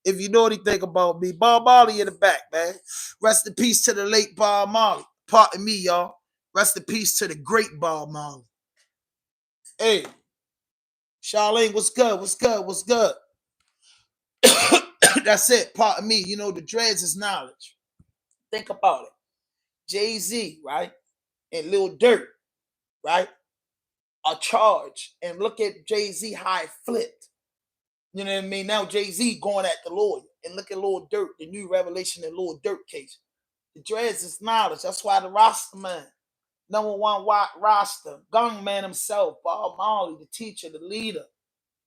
if you know anything about me, Bob Marley in the back, man. Rest in peace to the late Bob Marley. Pardon me, y'all. Rest in peace to the great Bob Marley. Hey, Charlene, what's good? What's good? What's good? That's it. Pardon me. The dreads is knowledge. Think about it. Jay-Z, right? And Lil Durk, right? Are charged. And look at Jay-Z how it flipped. You know what I mean? Now Jay-Z going at the lawyer. And look at Lil Durk, the new revelation in Lil Durk case. The dreads is knowledge. That's why the Rasta man, number one Rasta, Gung Man himself, Bob Marley, the teacher, the leader.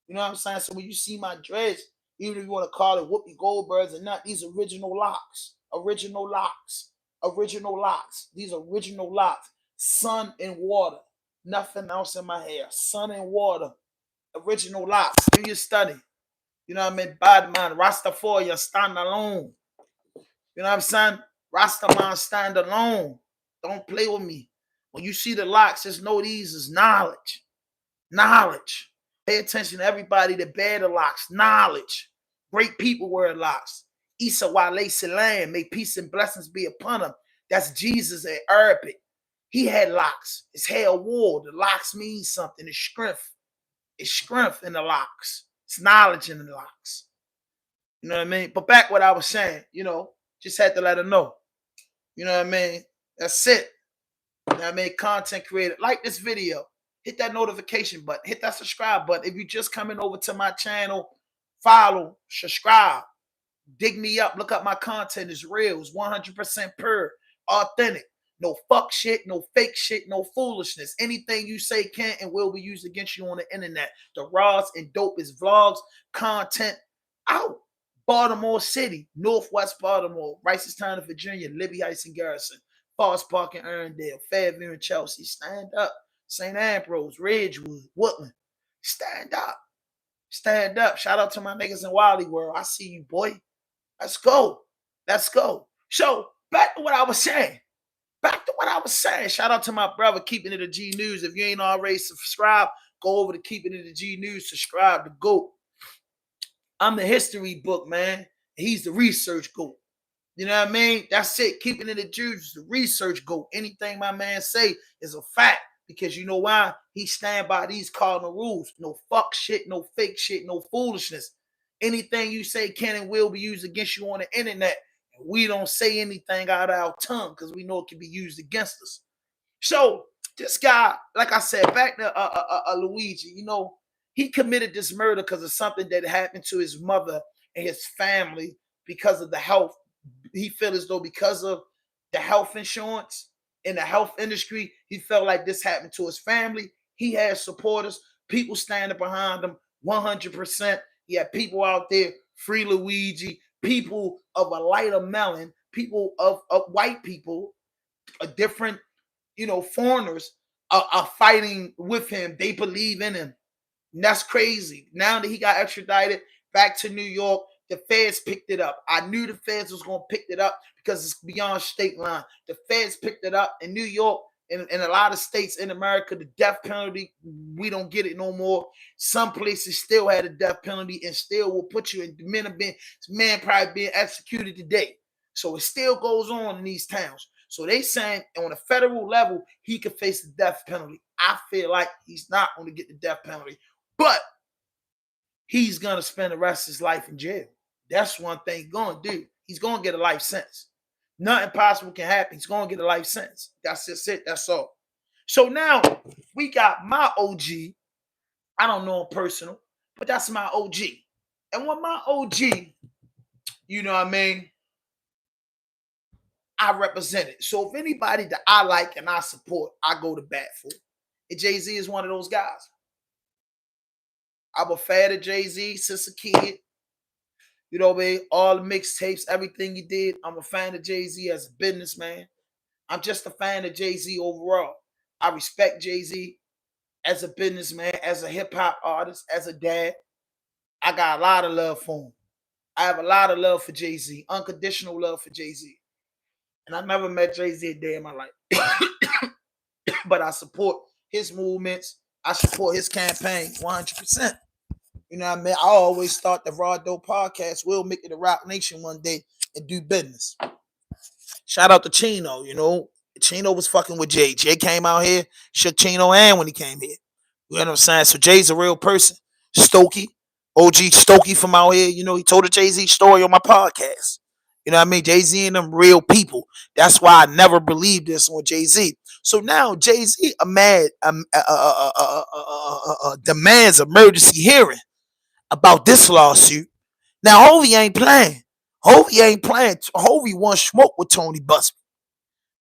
You know what I'm saying? So when you see my dreads, even if you want to call it Whoopi Goldbergs or not, these original locks. Original locks. Original locks. These original locks. Sun and water. Nothing else in my hair. Sun and water. Original locks. Do your study. You know what I mean? Bad man. Rastafari, stand alone. You know what I'm saying? Rastaman, stand alone. Don't play with me. When you see the locks, just know these is knowledge. Knowledge. Pay attention to everybody that bear the locks. Knowledge. Great people wear locks. Isa Wale Salam. May peace and blessings be upon him. That's Jesus in Arabic. He had locks. His hair wore. The locks mean something. It's strength. It's strength in the locks. It's knowledge in the locks. You know what I mean? But back what I was saying, just had to let her know. You know what I mean? That's it. You know what I mean? Content creator. Like this video. Hit that notification button. Hit that subscribe button. If you're just coming over to my channel, follow, subscribe, dig me up. Look up my content. It's real. It's 100% pure, authentic. No fuck shit, no fake shit, no foolishness. Anything you say can and will be used against you on the internet. The raws and dopest vlogs, content out. Baltimore City, Northwest Baltimore, Ricestown, Virginia, Libby Heights and Garrison, Forest Park and Erndale, Fairview and Chelsea. Stand up. St. Ambrose, Ridgewood, Woodland. Stand up. Stand up. Shout out to my niggas in Wally World. I see you, boy. Let's go. Let's go. So, back to what I was saying. Shout out to my brother, Keeping It a G News. If you ain't already subscribed, go over to Keeping It a G News. Subscribe to GOAT. I'm the history book, man. He's the research GOAT. You know what I mean? That's it. Keeping It a G News, the research GOAT. Anything my man say is a fact. Because you know why? He stand by these cardinal rules. No fuck shit, no fake shit, no foolishness. Anything you say can and will be used against you on the internet. We don't say anything out of our tongue because we know it can be used against us. So this guy, like I said, back to Luigi, he committed this murder because of something that happened to his mother and his family because of the health. He felt as though because of the health insurance in the health industry, he felt like this happened to his family. He had supporters, people standing behind him 100%. He had people out there, free Luigi, people of a lighter melon, people of white people, different, foreigners are fighting with him. They believe in him. And that's crazy. Now that he got extradited back to New York, the feds picked it up. I knew the feds was going to pick it up because it's beyond state line. The feds picked it up in New York and in a lot of states in America. The death penalty, we don't get it no more. Some places still had a death penalty and still will put you in. Man probably being executed today. So it still goes on in these towns. So they saying on a federal level, he could face the death penalty. I feel like he's not going to get the death penalty, but he's going to spend the rest of his life in jail. That's one thing he's going to do. He's going to get a life sentence. Nothing possible can happen. He's going to get a life sentence. That's just it. That's all. So now we got my OG. I don't know him personal, but that's my OG. And when my OG, you know what I mean, I represent it. So if anybody that I like and I support, I go to bat for. And Jay-Z is one of those guys. I'm a fan of Jay-Z since a kid. You know what I mean? All the mixtapes, everything he did. I'm a fan of Jay-Z as a businessman. I'm just a fan of Jay-Z overall. I respect Jay-Z as a businessman, as a hip-hop artist, as a dad. I got a lot of love for him. I have a lot of love for Jay-Z, unconditional love for Jay-Z. And I never met Jay-Z a day in my life. But I support his movements. I support his campaign 100%. You know what I mean? I always thought the Raw Dope podcast will make it a Rock Nation one day and do business. Shout out to Chino, you know. Chino was fucking with Jay. Jay came out here, shook Chino hand when he came here. You know what I'm saying? So Jay's a real person. Stokey, OG Stokey from out here, you know, he told a Jay-Z story on my podcast. You know what I mean? Jay-Z and them real people. That's why I never believed this on Jay-Z. So now Jay-Z demands emergency hearing about this lawsuit. Now Hovey ain't playing. Hovey ain't playing. Hovey wants smoke with Tony Busby.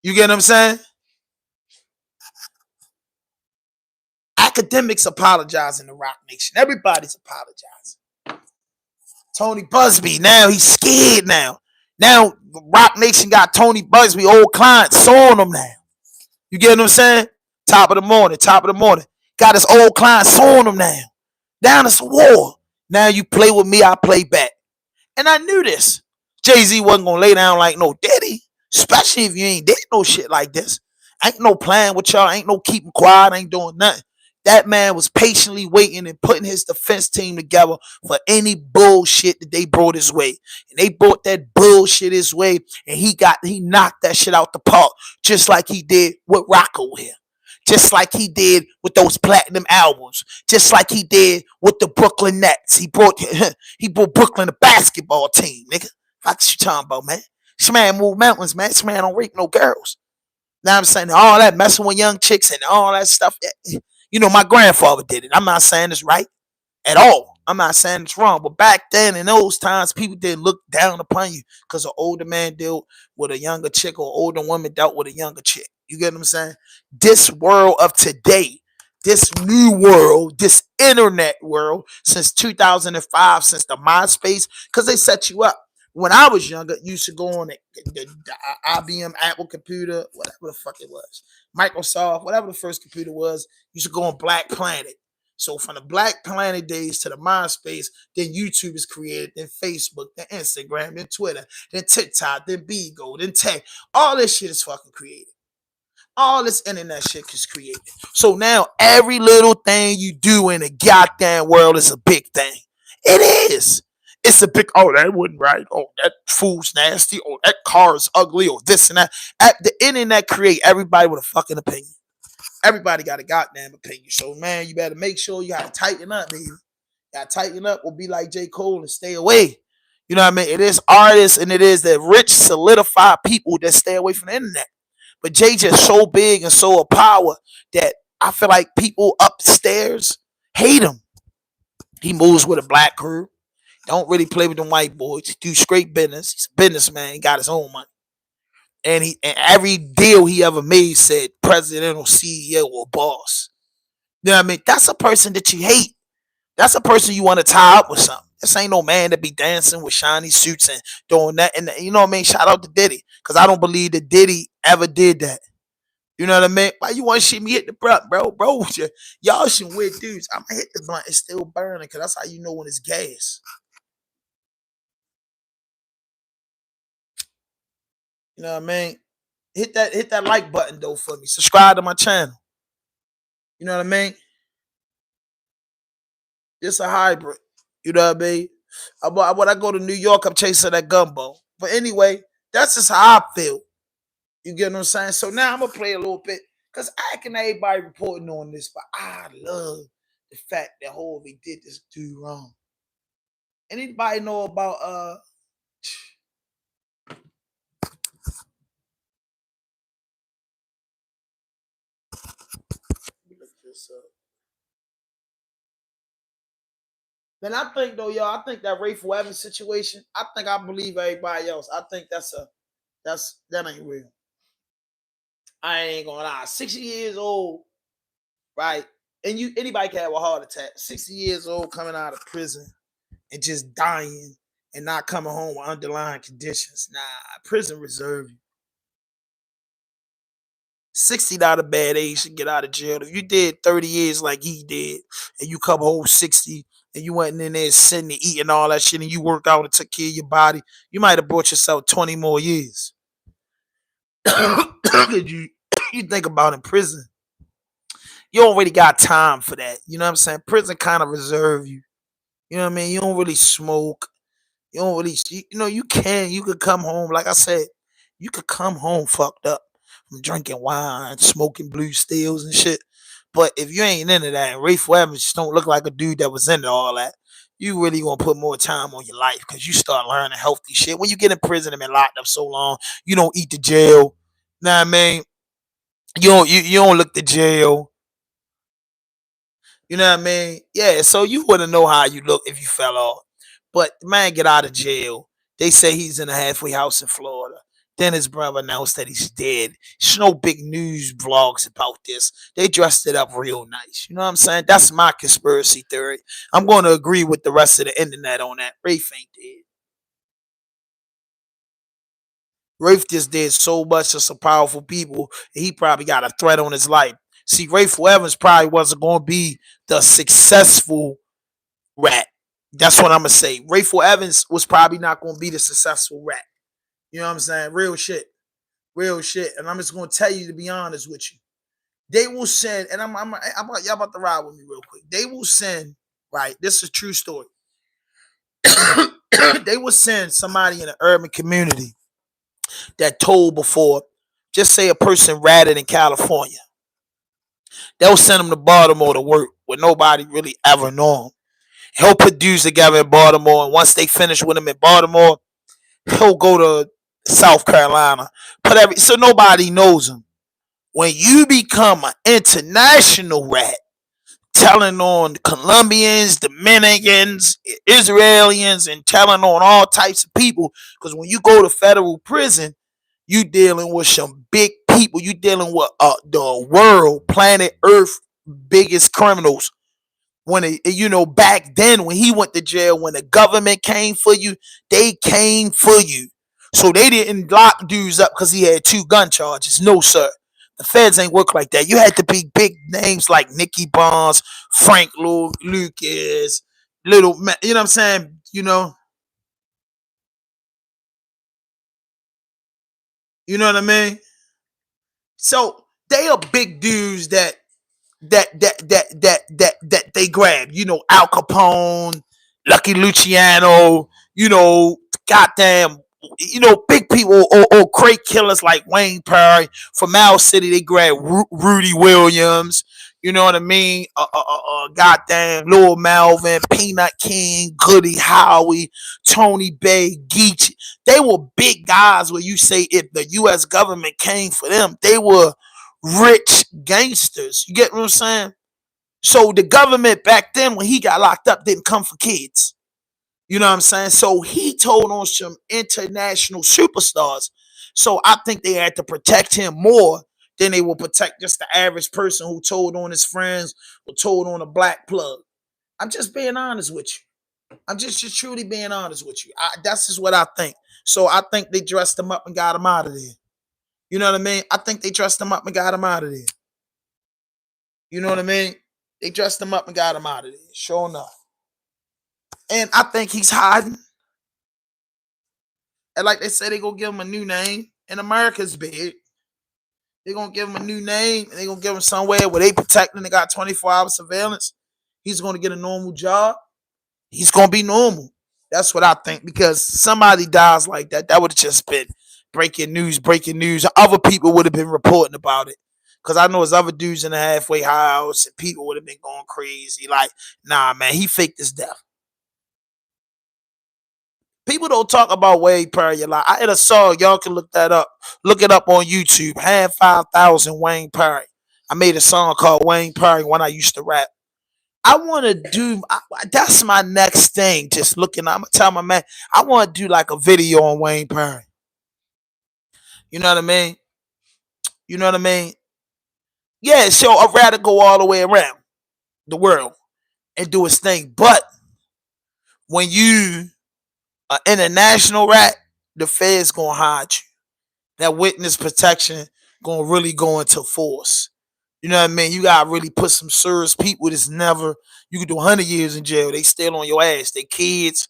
You get what I'm saying? Academics apologizing to Rock Nation. Everybody's apologizing. Tony Busby, now he's scared now. Now Rock Nation got Tony Busby, old client, suing him now. You get what I'm saying? Top of the morning. Got his old client suing him now. Down it's a war. Now you play with me, I play back. And I knew this. Jay-Z wasn't going to lay down like no daddy. Especially if you ain't did no shit like this. Ain't no playing with y'all. Ain't no keeping quiet. Ain't doing nothing. That man was patiently waiting and putting his defense team together for any bullshit that they brought his way. And they brought that bullshit his way, and he knocked that shit out the park, just like he did with Rocco here. Just like he did with those platinum albums. Just like he did with the Brooklyn Nets. He brought Brooklyn a basketball team, nigga. What you talking about, man? This man move mountains, man. This man don't rape no girls. Now I'm saying all that messing with young chicks and all that stuff. You know, my grandfather did it. I'm not saying it's right at all. I'm not saying it's wrong. But back then, in those times, people didn't look down upon you because an older man dealt with a younger chick or older woman dealt with a younger chick. You get what I'm saying? This world of today, this new world, this internet world, since 2005, since the MySpace, because they set you up. When I was younger, you used to go on the IBM Apple computer, whatever the fuck it was, Microsoft, whatever the first computer was, you should go on Black Planet. So from the Black Planet days to the MySpace, then YouTube is created, then Facebook, then Instagram, then Twitter, then TikTok, then Bigo, then Tech. All this shit is fucking created. All this internet shit is created. So now every little thing you do in the goddamn world is a big thing. It is. It's a big, oh, that wasn't right. Oh, that food's nasty. Oh, that car is ugly. Or this and that. The internet create everybody with a fucking opinion. Everybody got a goddamn opinion. So, man, you better make sure you gotta tighten up, baby. You gotta tighten up or be like J. Cole and stay away. You know what I mean? It is artists and it is the rich, solidified people that stay away from the internet. But Jay just so big and so a power that I feel like people upstairs hate him. He moves with a black crew. Don't really play with them white boys. He do straight business. He's a businessman. He got his own money. And every deal he ever made said president or CEO or boss. You know what I mean? That's a person that you hate. That's a person you want to tie up with something. This ain't no man that be dancing with shiny suits and doing that. And you know what I mean? Shout out to Diddy. Because I don't believe that Diddy ever did that. You know what I mean? Why you want to see me hit the blunt, bro? Bro, y'all some weird dudes. I'm going to hit the blunt. It's still burning because that's how you know when it's gas. You know what I mean? Hit that like button though for me. Subscribe to my channel. You know what I mean? It's a hybrid. You know what I mean? When I go to New York, I'm chasing that gumbo. But anyway, that's just how I feel. You get what I'm saying? So now I'm gonna play a little bit because I can everybody reporting on this, but I love the fact that Hovey did this dude wrong. Anybody know about look this up. Man, I think though, y'all, I think that Rayful Evans situation, I believe everybody else. I think that ain't real. I ain't gonna lie. 60 years old, right? And anybody can have a heart attack. 60 years old coming out of prison and just dying and not coming home with underlying conditions. Nah, prison reserve you. 60 not a bad age to get out of jail. If you did 30 years like he did, and you come home 60 and you went in there sitting and eating all that shit and you worked out and took care of your body, you might have brought yourself 20 more years. you think about in prison, you don't really got time for that. You know what I'm saying? Prison kind of reserve you. You know what I mean? You don't really smoke. You don't really, you could come home. Like I said, you could come home fucked up from drinking wine, smoking blue stills and shit. But if you ain't into that, and Rayful Evans just don't look like a dude that was into all that, you really gonna put more time on your life because you start learning healthy shit. When you get in prison and been locked up so long, you don't eat the jail. Know what I mean? You don't look the jail. You know what I mean? Yeah, so you wouldn't know how you look if you fell off. But the man get out of jail. They say he's in a halfway house in Florida. Then his brother announced that he's dead. There's no big news vlogs about this. They dressed it up real nice. You know what I'm saying? That's my conspiracy theory. I'm going to agree with the rest of the internet on that. Rafe ain't dead. Rafe just did so much to some powerful people. He probably got a threat on his life. See, Rayful Evans probably wasn't going to be the successful rat. That's what I'm going to say. Rayful Evans was probably not going to be the successful rat. You know what I'm saying? Real shit. Real shit. And I'm just going to tell you, to be honest with you, they will send, and y'all about to ride with me real quick. They will send, right? This is a true story. They will send somebody in an urban community that told before, just say a person ratted in California. They'll send them to Baltimore to work where nobody really ever know him. He'll put dudes together in Baltimore, and once they finish with him in Baltimore, he'll go to South Carolina. So nobody knows him. When you become an international rat, telling on Colombians, Dominicans, Israelis, and telling on all types of people, because when you go to federal prison, you dealing with some big people. You dealing with the world, planet Earth, biggest criminals. When back then when he went to jail, when the government came for you, they came for you. So they didn't lock dudes up because he had 2 gun charges. No, sir. The feds ain't work like that. You had to be big names like Nicky Barnes, Frank Lucas, Little, you know what I'm saying? You know what I mean? So they are big dudes that they grab. Al Capone, Lucky Luciano, goddamn, big people or great killers like Wayne Perry from Al City. They grab Rudy Williams. You know what I mean? Goddamn, Lil Malvin, Peanut King, Goody Howie, Tony Bay, Geechee. They were big guys where you say if the U.S. government came for them, they were rich gangsters. You get what I'm saying? So the government back then, when he got locked up, didn't come for kids. You know what I'm saying? So he told on some international superstars. So I think they had to protect him more than they will protect just the average person who told on his friends or told on a black plug. I'm just being honest with you. I'm just truly being honest with you. That's just what I think. So I think they dressed him up and got him out of there. You know what I mean? I think they dressed him up and got him out of there. You know what I mean? They dressed him up and got him out of there. Sure enough. And I think he's hiding. And like they say, they're going to give him a new name. And America's big. They're going to give him a new name. And they're going to give him somewhere where they protect him. They got 24-hour surveillance. He's going to get a normal job. He's going to be normal. That's what I think. Because somebody dies like that, that would have just been breaking news. Other people would have been reporting about it. Because I know there's other dudes in the halfway house and people would have been going crazy. Like, nah, man, he faked his death. People don't talk about Wayne Perry a lot. I had a song. Y'all can look that up. Look it up on YouTube. Had 5,000 Wayne Perry. I made a song called Wayne Perry when I used to rap. I want to do. That's my next thing. Just looking, I'm gonna tell my man. I want to do like a video on Wayne Perry. You know what I mean? You know what I mean? Yeah, so I'd rather go all the way around the world and do his thing. But when you are international rat, the feds gonna hide you. That witness protection gonna really go into force. You know what I mean? You gotta really put some serious people that's never. You could do 100 years in jail. They still on your ass. Their kids,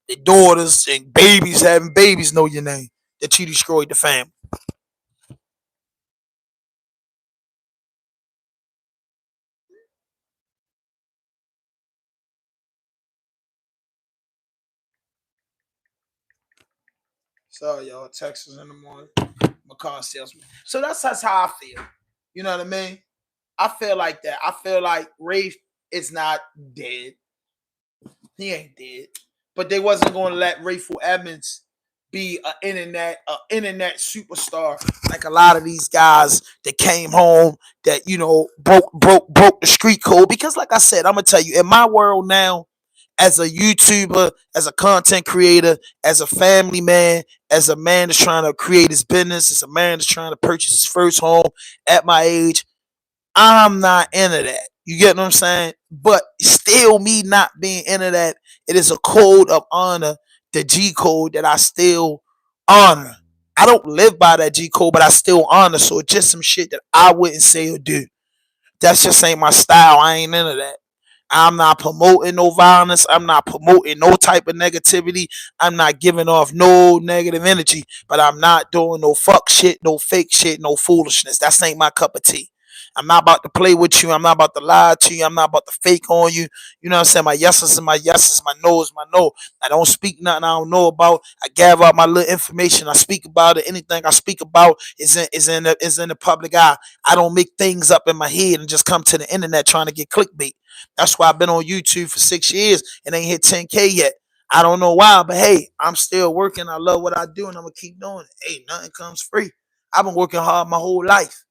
their daughters, and babies having babies know your name. That you destroyed the family. Sorry, y'all. Texas in the morning. My car salesman. So that's how I feel. You know what I mean? I feel like that. I feel like Rafe is not dead. He ain't dead. But they wasn't going to let Rayful Edmonds be an internet superstar like a lot of these guys that came home that broke the street code. Because like I said, I'm gonna tell you, in my world now, as a YouTuber, as a content creator, as a family man, as a man that's trying to create his business, as a man that's trying to purchase his first home at my age, I'm not into that. You get what I'm saying? But still, me not being into that, it is a code of honor, the G code that I still honor. I don't live by that G code, but I still honor. So it's just some shit that I wouldn't say or do. That's just ain't my style. I ain't into that. I'm not promoting no violence. I'm not promoting no type of negativity. I'm not giving off no negative energy. But I'm not doing no fuck shit, no fake shit, no foolishness. That ain't my cup of tea. I'm not about to play with you. I'm not about to lie to you. I'm not about to fake on you. You know what I'm saying? My yeses and my yeses, my no's, my no. I don't speak nothing I don't know about. I gather up my little information. I speak about it. Anything I speak about is in the public eye. I don't make things up in my head and just come to the internet trying to get clickbait. That's why I've been on YouTube for 6 years and ain't hit 10K yet. I don't know why, but hey, I'm still working. I love what I do and I'm gonna keep doing it. Hey, nothing comes free. I've been working hard my whole life.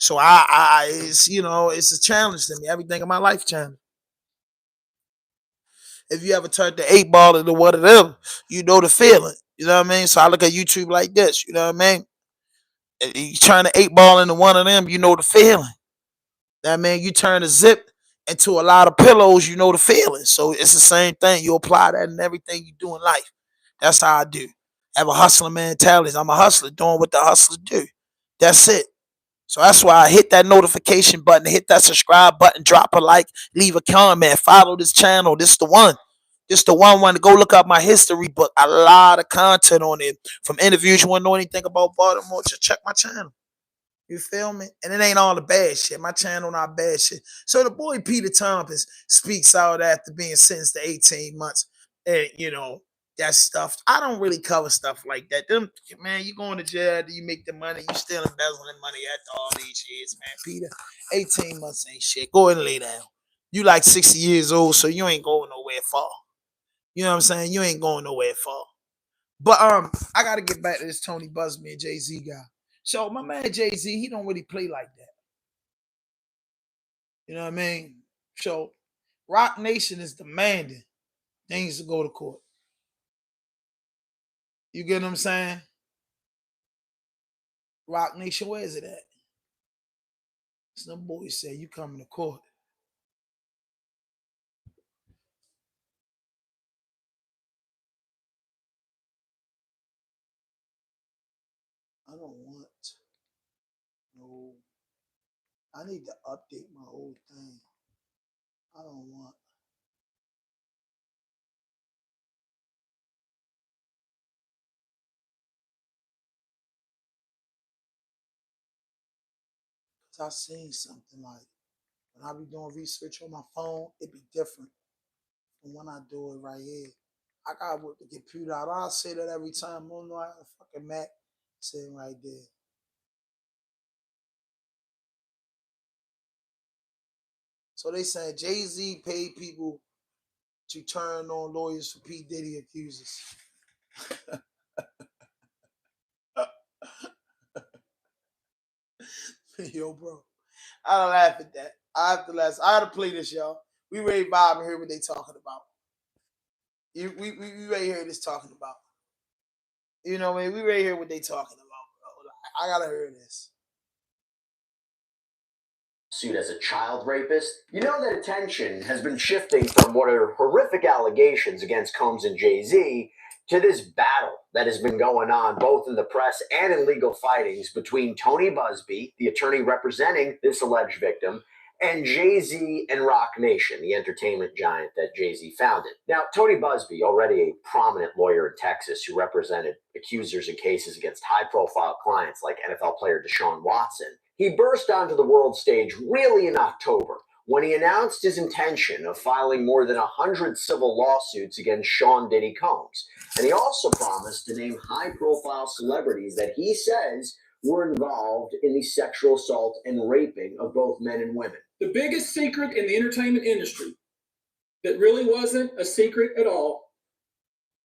So it's a challenge to me. Everything in my life challenge. If you ever turned the 8 ball into one of them, you know the feeling. You know what I mean? So I look at YouTube like this. You know what I mean? You turn the 8 ball into one of them, you know the feeling. That mean you turn a zip into a lot of pillows, you know the feeling. So it's the same thing. You apply that in everything you do in life. That's how I do. I have a hustler mentality. I'm a hustler doing what the hustlers do. That's it. So that's why I hit that notification button, hit that subscribe button, drop a like, leave a comment, follow this channel. This the one. This the one to go look up my history book. A lot of content on it. From interviews, you want to know anything about Baltimore, just check my channel. You feel me? And it ain't all the bad shit. My channel not bad shit. So the boy Peter Tompkins speaks out after being sentenced to 18 months. And, that stuff. I don't really cover stuff like that. Man, you going to jail, you make the money, you still embezzling money after all these years, man. Peter, 18 months ain't shit. Go ahead and lay down. You like 60 years old, so you ain't going nowhere far. You know what I'm saying? You ain't going nowhere far. But I gotta get back to this Tony Busby and Jayz guy. So my man Jayz, he don't really play like that. You know what I mean? So Rock Nation is demanding things to go to court. You get what I'm saying? Rock Nation, where is it at? Some boys say you coming to court. I don't want no. I need to update my whole thing. I don't want. Cause I seen something like when I be doing research on my phone, it be different from when I do it right here. I gotta work the computer out. I say that every time. I don't know how to fucking Mac sitting right there. So they saying Jay-Z paid people to turn on lawyers for P. Diddy accusers. Yo, bro. I don't laugh at that. I have to play this, y'all. We ready to vibe and hear what they talking about. We ready to hear this talking about. You know what I mean? We ready to hear what they talking about, bro. I gotta hear this. Sued as a child rapist. You know that attention has been shifting from what are horrific allegations against Combs and Jay-Z to this battle that has been going on both in the press and in legal fightings between Tony Busby, the attorney representing this alleged victim, and Jay-Z and Rock Nation, the entertainment giant that Jay-Z founded. Now, Tony Busby, already a prominent lawyer in Texas who represented accusers in cases against high-profile clients like NFL player Deshaun Watson, he burst onto the world stage really in October when he announced his intention of filing more than 100 civil lawsuits against Sean Diddy Combs. And he also promised to name high-profile celebrities that he says were involved in the sexual assault and raping of both men and women. The biggest secret in the entertainment industry that really wasn't a secret at all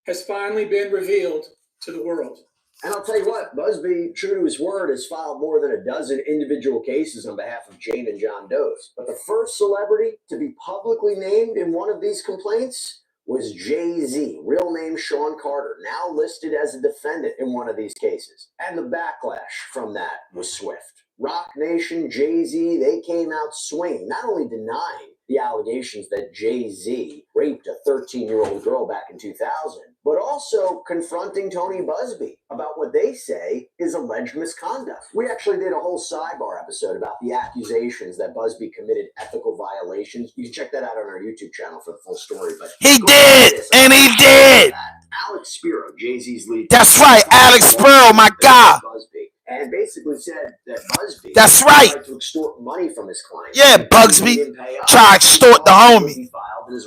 has finally been revealed to the world. And I'll tell you what, Busby, true to his word, has filed more than a dozen individual cases on behalf of Jane and John Doe's. But the first celebrity to be publicly named in one of these complaints was Jay-Z, real name Sean Carter, now listed as a defendant in one of these cases. And the backlash from that was swift. Rock Nation, Jay-Z, they came out swinging, not only denying the allegations that Jay-Z raped a 13-year-old girl back in 2000, but also confronting Tony Busby about what they say is alleged misconduct. We actually did a whole sidebar episode about the accusations that Busby committed ethical violations. You can check that out on our YouTube channel for the full story. But he did, and he did. Alex Spiro, Jay-Z's lead. That's right, Alex Spiro, my guy. Busby, and basically said that Busby That's right. tried to extort money from his clients. Yeah, Busby tried to extort the homie.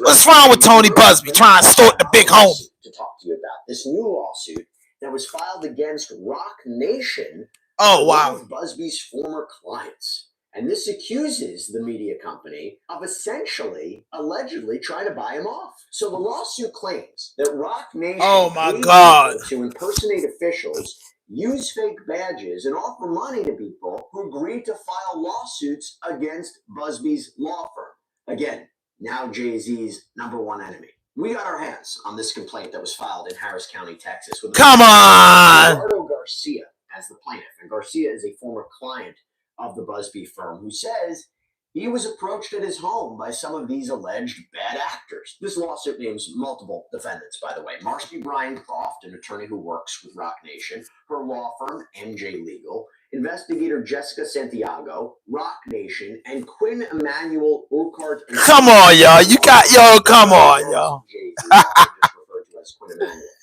What's wrong with Tony Busby trying to extort the big homie? To talk to you about this new lawsuit that was filed against Rock Nation. Oh, wow. One of Busby's former clients. And this accuses the media company of essentially, allegedly trying to buy him off. So the lawsuit claims that Rock Nation paid people to impersonate officials, use fake badges, and offer money to people who agreed to file lawsuits against Busby's law firm. Again, now Jay-Z's #1 enemy. We got our hands on this complaint that was filed in Harris County, Texas. With Eduardo Garcia as the plaintiff. And Garcia is a former client of the Busby firm who says he was approached at his home by some of these alleged bad actors. This lawsuit names multiple defendants, by the way. Marcy Bryan Croft, an attorney who works with Rock Nation, her law firm, MJ Legal, investigator Jessica Santiago, Rock Nation, and Quinn Emanuel Urquhart. Come on, y'all. You got, yo, come on, y'all.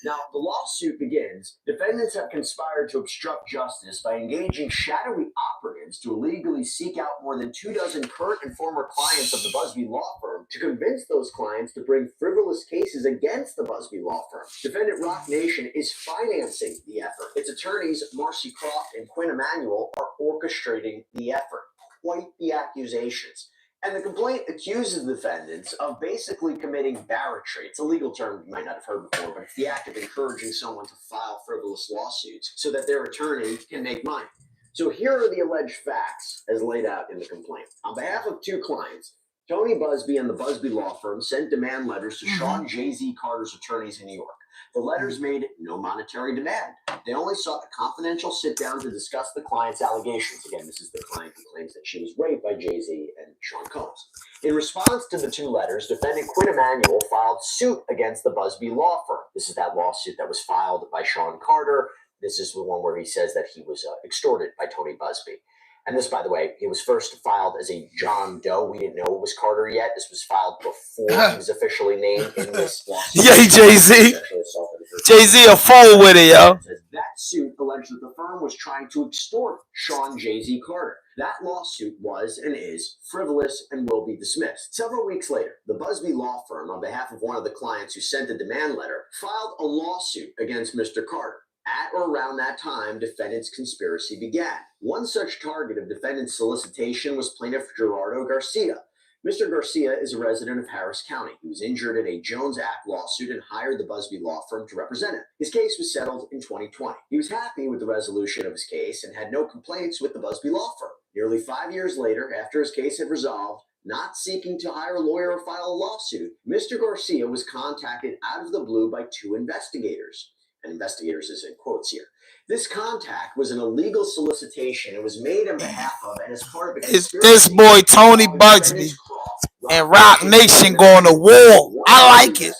Now, the lawsuit begins. Defendants have conspired to obstruct justice by engaging shadowy operatives to illegally seek out more than 24 current and former clients of the Busby law firm to convince those clients to bring frivolous cases against the Busby law firm. Defendant Rock Nation is financing the effort. Its attorneys, Marcy Croft and Quinn Emanuel, are orchestrating the effort. Quite the accusations. And the complaint accuses the defendants of basically committing barratry. It's a legal term you might not have heard before, but it's the act of encouraging someone to file frivolous lawsuits so that their attorney can make money. So here are the alleged facts as laid out in the complaint. On behalf of two clients, Tony Busby and the Busby law firm sent demand letters to Sean Jay-Z Carter's attorneys in New York. The letters made no monetary demand. They only sought a confidential sit-down to discuss the client's allegations. Again, this is the client who claims that she was raped by Jay-Z and Sean Combs. In response to the two letters, defendant Quinn Emanuel filed suit against the Busby law firm. This is that lawsuit that was filed by Sean Carter. This is the one where he says that he was extorted by Tony Busby. And this, by the way, it was first filed as a John Doe. We didn't know it was Carter yet. This was filed before he was officially named in this lawsuit. Yeah, Jay-Z. Jay-Z a fool with it, yo. That suit alleged that the firm was trying to extort Sean Jay-Z Carter. That lawsuit was and is frivolous and will be dismissed. Several weeks later, the Busby law firm, on behalf of one of the clients who sent the demand letter, filed a lawsuit against Mr. Carter. At or around that time, defendant's conspiracy began. One such target of defendant's solicitation was plaintiff Gerardo Garcia. Mr. Garcia is a resident of Harris County. He was injured in a Jones Act lawsuit and hired the Busby law firm to represent him. His case was settled in 2020. He was happy with the resolution of his case and had no complaints with the Busby law firm. Nearly 5 years later, after his case had resolved, not seeking to hire a lawyer or file a lawsuit, Mr. Garcia was contacted out of the blue by 2 investigators. And investigators is in quotes here. This contact was an illegal solicitation. It was made on behalf of and as part of a It's this boy Tony Busby and Rock Nation going to war. I like it.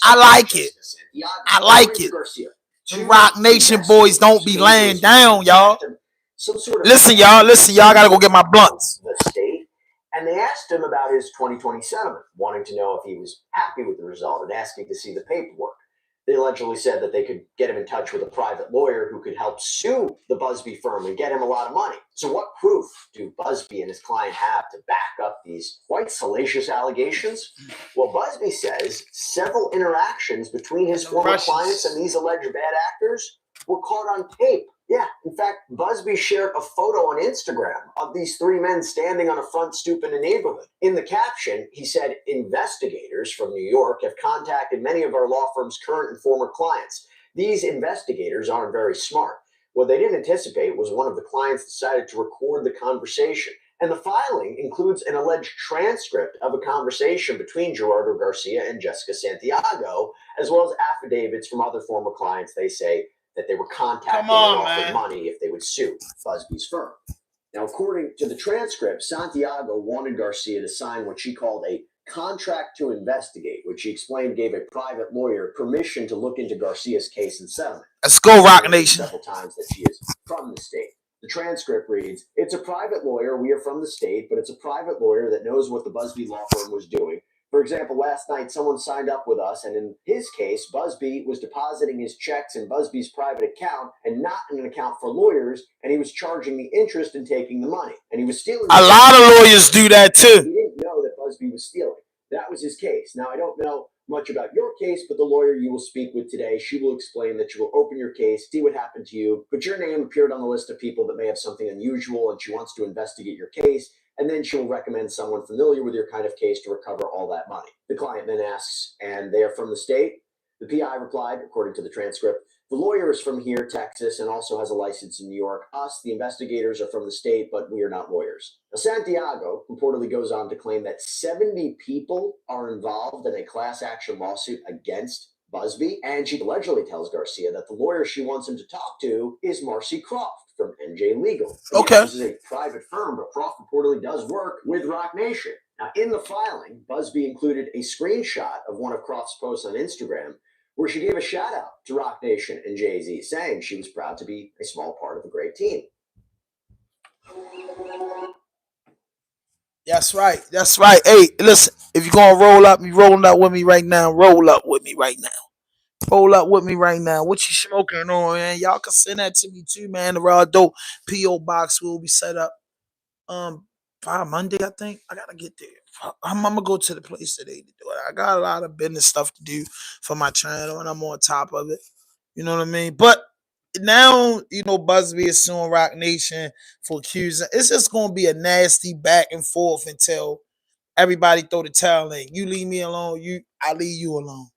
I like it. I like it. The Rock Nation boys don't be laying down, y'all. Listen, y'all. Listen, y'all. I gotta go get my blunts. The state, and they asked him about his 2020 settlement, wanting to know if he was happy with the result and asking to see the paperwork. They allegedly said that they could get him in touch with a private lawyer who could help sue the Buzbee firm and get him a lot of money. So what proof do Buzbee and his client have to back up these quite salacious allegations? Well, Buzbee says several interactions between his former clients and these alleged bad actors were caught on tape. Yeah, in fact, Buzbee shared a photo on Instagram of these 3 men standing on a front stoop in a neighborhood. In the caption, he said, investigators from New York have contacted many of our law firm's current and former clients. These investigators aren't very smart. What they didn't anticipate was one of the clients decided to record the conversation. And the filing includes an alleged transcript of a conversation between Gerardo Garcia and Jessica Santiago, as well as affidavits from other former clients. They say that they were contacted and offered money if they would sue Buzbee's firm. Now, according to the transcript, Santiago wanted Garcia to sign what she called a contract to investigate, which she explained gave a private lawyer permission to look into Garcia's case and settlement. Let's go, Rock Nation. Several times that she is from the state. The transcript reads, it's a private lawyer. We are from the state, but it's a private lawyer that knows what the Buzbee law firm was doing. For example, last night, someone signed up with us, and in his case, Buzbee was depositing his checks in Buzbee's private account and not in an account for lawyers, and he was charging the interest and taking the money. And he was stealing. A lot of lawyers do that too. He didn't know that Buzbee was stealing. That was his case. Now, I don't know much about your case, but the lawyer you will speak with today, she will explain that you will open your case, see what happened to you, but your name appeared on the list of people that may have something unusual, and she wants to investigate your case. And then she'll recommend someone familiar with your kind of case to recover all that money. The client then asks, and they are from the state? The PI replied, according to the transcript, the lawyer is from here, Texas, and also has a license in New York. Us, the investigators, are from the state, but we are not lawyers. Now, Santiago reportedly goes on to claim that 70 people are involved in a class action lawsuit against Buzbee, and she allegedly tells Garcia that the lawyer she wants him to talk to is Marcy Croft from NJ Legal. Okay. This is a private firm, but Croft reportedly does work with Rock Nation. Now, in the filing, Buzbee included a screenshot of one of Croft's posts on Instagram where she gave a shout out to Rock Nation and Jayz, saying she was proud to be a small part of a great team. That's right. That's right. Hey, listen, if you're going to roll up, you rolling up with me right now. Roll up with me right now. Roll up with me right now. What you smoking on, man? Y'all can send that to me too, man. The Raw Dope P.O. Box will be set up by Monday, I think. I got to get there. I'm going to go to the place today to do it. I got a lot of business stuff to do for my channel, and I'm on top of it. You know what I mean? But now, you know, Buzbee is suing Rock Nation for accusing. It's just going to be a nasty back and forth until everybody throw the towel in. You leave me alone, I leave you alone.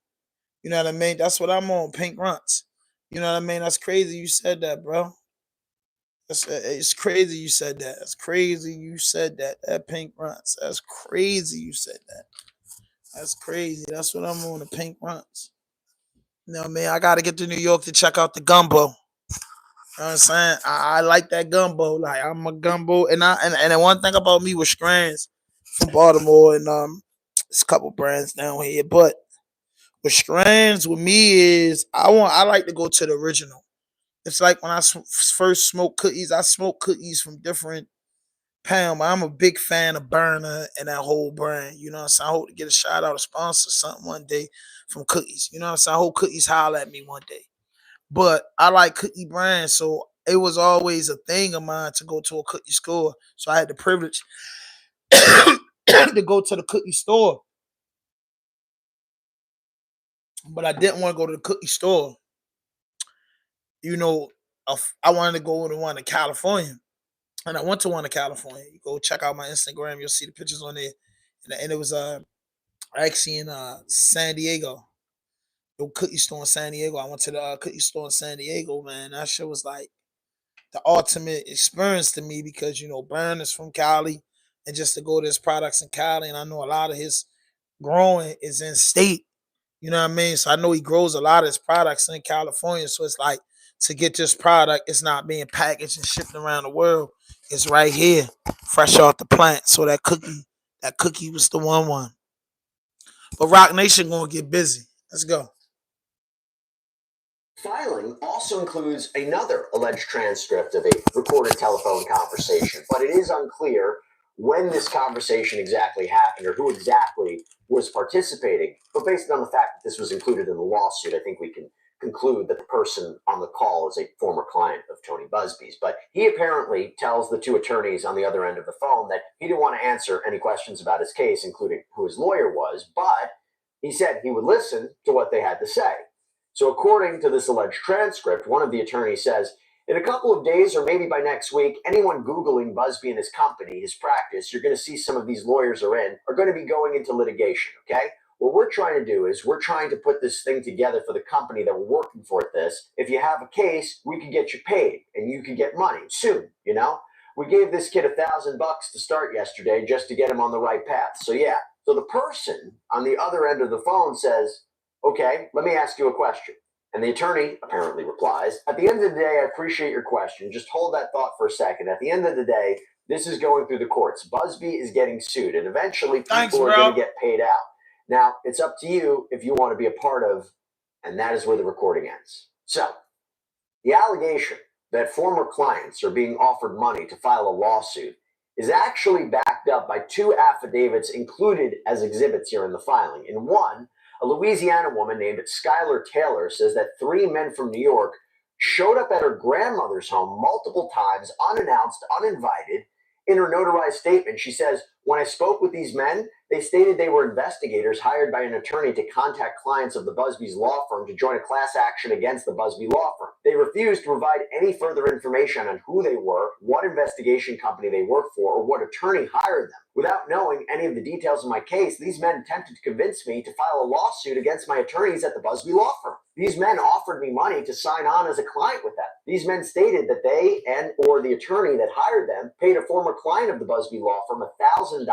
You know what I mean? That's what I'm on, Pink Runts. You know what I mean? That's crazy you said that, bro. It's crazy you said that. It's crazy you said that. That Pink Runts. That's crazy you said that. That's crazy. That's what I'm on, the Pink Runts. You know what I mean? I got to get to New York to check out the gumbo. You know what I'm saying? I like that gumbo. Like, I'm a gumbo. And the one thing about me with Strands from Baltimore, and there's a couple brands down here, but with Strands with me is I like to go to the original. It's like when I first smoked cookies, I smoked cookies from different pound. I'm a big fan of Burner and that whole brand. You know what I'm saying? I hope to get a shout out, a sponsor, something one day from cookies. You know what I'm saying? I hope cookies holler at me one day. But I like cookie brands, so it was always a thing of mine to go to a cookie store. So I had the privilege to go to the cookie store. But I didn't want to go to the cookie store. You know, I wanted to go to one in California. And I went to one in California. You go check out my Instagram, you'll see the pictures on there. And it was actually in San Diego. The cookie store in San Diego. I went to the cookie store in San Diego, man. That shit was like the ultimate experience to me because, you know, Burn is from Cali and just to go to his products in Cali. And I know a lot of his growing is in state. You know what I mean? So I know he grows a lot of his products in California. So it's like to get this product, it's not being packaged and shipped around the world. It's right here, fresh off the plant. So that cookie was the one. But Rock Nation gonna get busy. Let's go. Filing also includes another alleged transcript of a recorded telephone conversation, but it is unclear when this conversation exactly happened or who exactly was participating. But based on the fact that this was included in the lawsuit, I think we can conclude that the person on the call is a former client of Tony Busby's. But he apparently tells the two attorneys on the other end of the phone that he didn't want to answer any questions about his case, including who his lawyer was, but he said he would listen to what they had to say. So according to this alleged transcript, one of the attorneys says, in a couple of days or maybe by next week, anyone Googling Buzbee and his company, his practice, you're going to see some of these lawyers are going to be going into litigation, okay? What we're trying to do is we're trying to put this thing together for the company that we're working for at this. If you have a case, we can get you paid and you can get money soon, you know? We gave this kid $1,000 to start yesterday just to get him on the right path. So yeah, so the person on the other end of the phone says, okay, let me ask you a question. And the attorney apparently replies, at the end of the day, I appreciate your question. Just hold that thought for a second. At the end of the day, this is going through the courts. Buzbee is getting sued, and eventually people are going to get paid out. Now, it's up to you if you want to be a part of, and that is where the recording ends. So, the allegation that former clients are being offered money to file a lawsuit is actually backed up by two affidavits included as exhibits here in the filing. In one, a Louisiana woman named Skylar Taylor says that 3 men from New York showed up at her grandmother's home multiple times, unannounced, uninvited. In her notarized statement, she says, when I spoke with these men, they stated they were investigators hired by an attorney to contact clients of the Busby's law firm to join a class action against the Buzbee law firm. They refused to provide any further information on who they were, what investigation company they worked for, or what attorney hired them. Without knowing any of the details of my case, these men attempted to convince me to file a lawsuit against my attorneys at the Buzbee law firm. These men offered me money to sign on as a client with them. These men stated that they and or the attorney that hired them paid a former client of the Buzbee law firm $1,000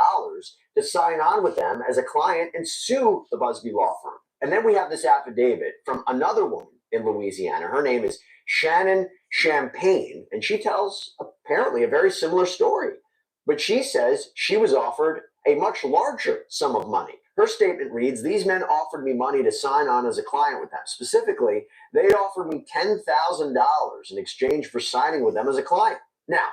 to sign on with them as a client and sue the Buzbee law firm. And then we have this affidavit from another woman in Louisiana. Her name is Shannon Champagne, and she tells apparently a very similar story. But she says she was offered a much larger sum of money. Her statement reads, these men offered me money to sign on as a client with them. Specifically, they offered me $10,000 in exchange for signing with them as a client. Now,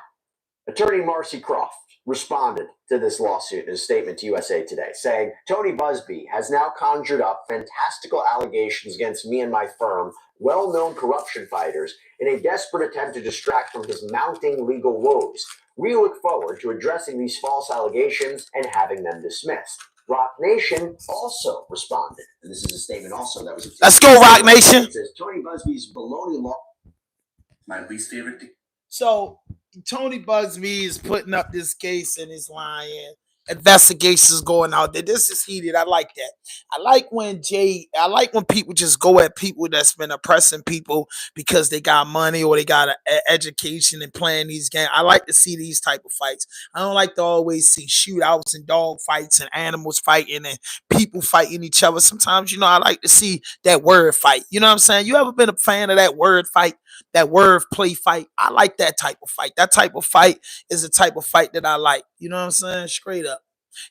attorney Marcy Croft responded to this lawsuit in a statement to USA Today, saying, Tony Busby has now conjured up fantastical allegations against me and my firm, well-known corruption fighters, in a desperate attempt to distract from his mounting legal woes. We look forward to addressing these false allegations and having them dismissed. Rock Nation also responded, and this is a statement also that was. Let's go, Rock Nation. It says Tony Busby's baloney law. My least favorite. So Tony Busby is putting up this case and he's lying. Investigations going out there. This is heated. I like that. I like when people just go at people that's been oppressing people because they got money or they got an education and playing these games. I like to see these type of fights. I don't like to always see shootouts and dog fights and animals fighting and people fighting each other. Sometimes, I like to see that word fight. You know what I'm saying? You ever been a fan of that word fight? That word play fight? I like that type of fight. That type of fight is the type of fight that I like. You know what I'm saying? Straight up.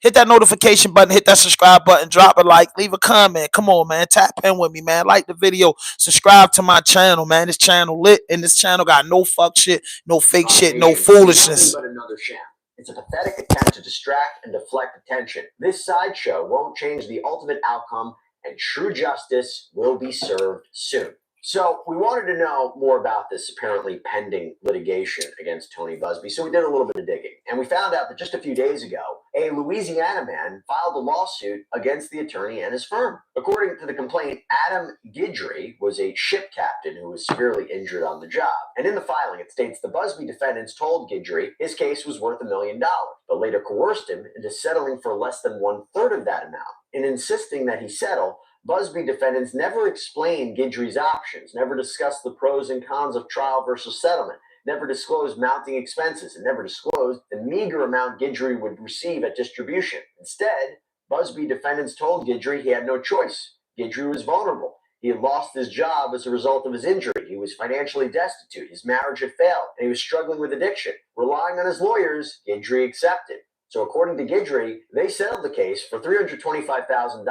Hit that notification button, hit that subscribe button, drop a like, leave a comment. Come on, man. Tap in with me, man. Like the video, subscribe to my channel, man. This channel lit, and this channel got no fuck shit, no fake shit, no foolishness. Nothing but another sham. It's a pathetic attempt to distract and deflect attention. This sideshow won't change the ultimate outcome, and true justice will be served soon. So we wanted to know more about this apparently pending litigation against Tony Busby, so we did a little bit of digging. And we found out that just a few days ago, a Louisiana man filed a lawsuit against the attorney and his firm. According to the complaint, Adam Guidry was a ship captain who was severely injured on the job. And in the filing, it states the Busby defendants told Guidry his case was worth $1 million, but later coerced him into settling for less than 1/3 of that amount. In insisting that he settle, Busby defendants never explained Guidry's options, never discussed the pros and cons of trial versus settlement, never disclosed mounting expenses and never disclosed the meager amount Guidry would receive at distribution. Instead, Buzbee defendants told Guidry he had no choice. Guidry was vulnerable. He had lost his job as a result of his injury. He was financially destitute. His marriage had failed, and he was struggling with addiction. Relying on his lawyers, Guidry accepted. So according to Guidry, they settled the case for $325,000.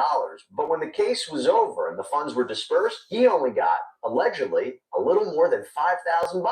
But when the case was over and the funds were dispersed, he only got, allegedly, a little more than $5,000.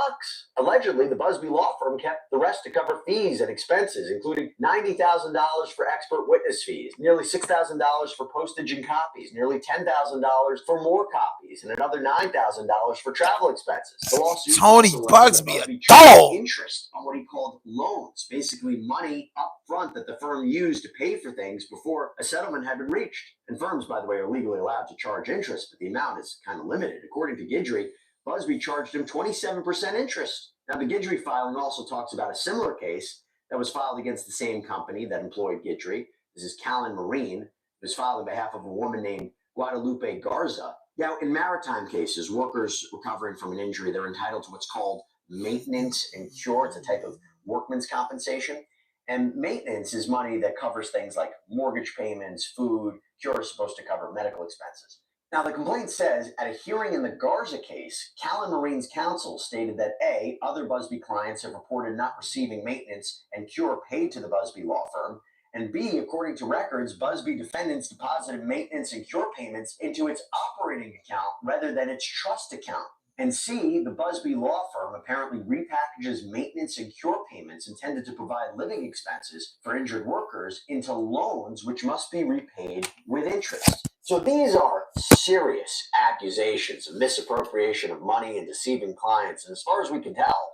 Allegedly, the Buzbee law firm kept the rest to cover fees and expenses, including $90,000 for expert witness fees, nearly $6,000 for postage and copies, nearly $10,000 for more copies, and another $9,000 for travel expenses. The lawsuit Tony also Busby, alleged that a Buzbee charged dog. interest on what he called loans, basically money up front that the firm used to pay for things before a settlement had been reached. And firms, by the way, are legally allowed to charge interest, but the amount is kind of limited. According to Guidry, Buzbee charged him 27% interest. Now, the Guidry filing also talks about a similar case that was filed against the same company that employed Guidry. This is Callan Marine. It was filed on behalf of a woman named Guadalupe Garza. Now, in maritime cases, workers recovering from an injury, they're entitled to what's called maintenance and cure. It's a type of workman's compensation. And maintenance is money that covers things like mortgage payments, food. Cure is supposed to cover medical expenses. Now, the complaint says, at a hearing in the Garza case, Callan Marine's counsel stated that A, other Buzbee clients have reported not receiving maintenance and cure paid to the Buzbee law firm, and B, according to records, Buzbee defendants deposited maintenance and cure payments into its operating account rather than its trust account. And C, the Buzbee law firm apparently repackages maintenance and cure payments intended to provide living expenses for injured workers into loans which must be repaid with interest. So these are serious accusations of misappropriation of money and deceiving clients. And as far as we can tell,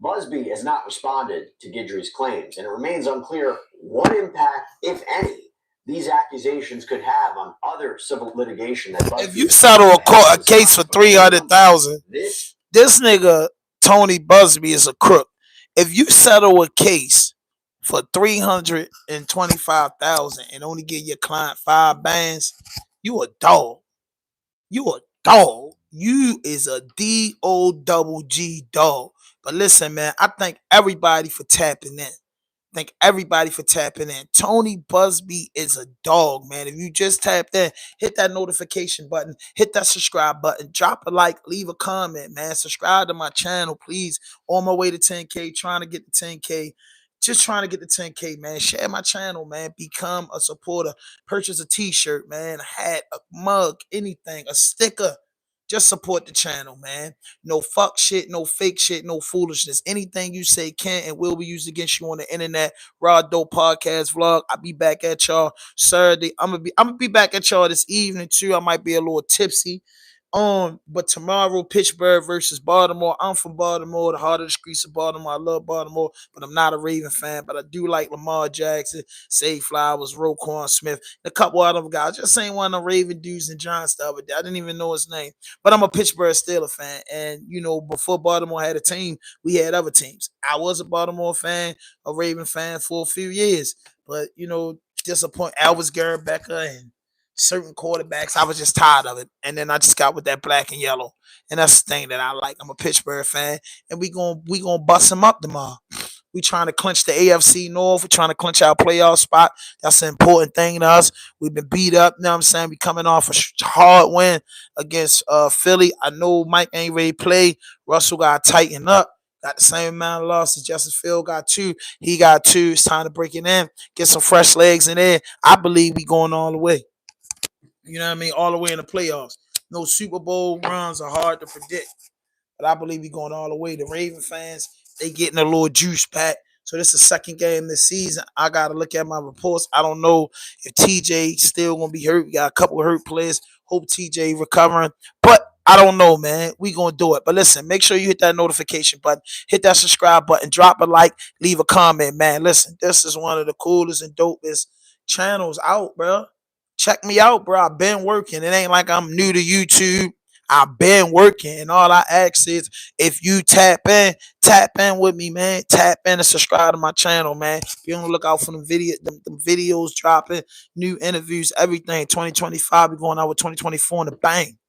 Buzbee has not responded to Guidry's claims, and it remains unclear what impact, if any, these accusations could have on other civil litigation that Buzbee. If you settle a case for $300,000, this nigga Tony Busby is a crook. If you settle a case for $325,000 and only give your client 5 bands, you a dog. You a dog. You is a DOGG dog. But listen, man, I thank everybody for tapping in. Thank everybody for tapping in. Tony Busby is a dog, man. If you just tapped in, hit that notification button, hit that subscribe button, drop a like, leave a comment, man. Subscribe to my channel, please. On my way to 10K, trying to get to 10K. Just trying to get to 10K, man. Share my channel, man. Become a supporter. Purchase a t-shirt, man, a hat, a mug, anything, a sticker. Just support the channel, man. No fuck shit, no fake shit, no foolishness. Anything you say can and will be used against you on the internet. Raw Dope Podcast Vlog. I'll be back at y'all Saturday. I'm gonna be back at y'all this evening too. I might be a little tipsy. But tomorrow, Pittsburgh versus Baltimore. I'm from Baltimore, the heart of the streets of Baltimore. I love Baltimore, but I'm not a Raven fan. But I do like Lamar Jackson, Say Flowers, Roquan Smith, and a couple other guys. Just ain't one of the Raven dudes in Johnstown, but I didn't even know his name. But I'm a Pittsburgh Steelers fan, and you know, before Baltimore had a team, we had other teams. I was a Baltimore fan, a Raven fan for a few years, but you know, disappoint Elvis Garrett Becker and certain quarterbacks, I was just tired of it. And then I just got with that black and yellow. And that's the thing that I like. I'm a Pittsburgh fan. And we gonna bust them up tomorrow. We trying to clinch the AFC North. We're trying to clinch our playoff spot. That's an important thing to us. We've been beat up. You know what I'm saying? We coming off a hard win against Philly. I know Mike ain't ready to play. Russell got to tighten up. Got the same amount of losses. Justice Field got 2. He got 2. It's time to break it in. Get some fresh legs in there. I believe we going all the way. You know what I mean? All the way in the playoffs. No Super Bowl runs are hard to predict. But I believe we're going all the way. The Raven fans, they getting a little juice back. So this is the second game this season. I got to look at my reports. I don't know if TJ still going to be hurt. We got a couple of hurt players. Hope TJ recovering. But I don't know, man. We going to do it. But listen, make sure you hit that notification button. Hit that subscribe button. Drop a like. Leave a comment, man. Listen, this is one of the coolest and dopest channels out, bro. Check me out, bro. I've been working. It ain't like I'm new to YouTube. I've been working. And all I ask is if you tap in with me, man. Tap in and subscribe to my channel, man. Be on the lookout for them videos dropping, new interviews, everything. 2025, we're going out with 2024 in the bang.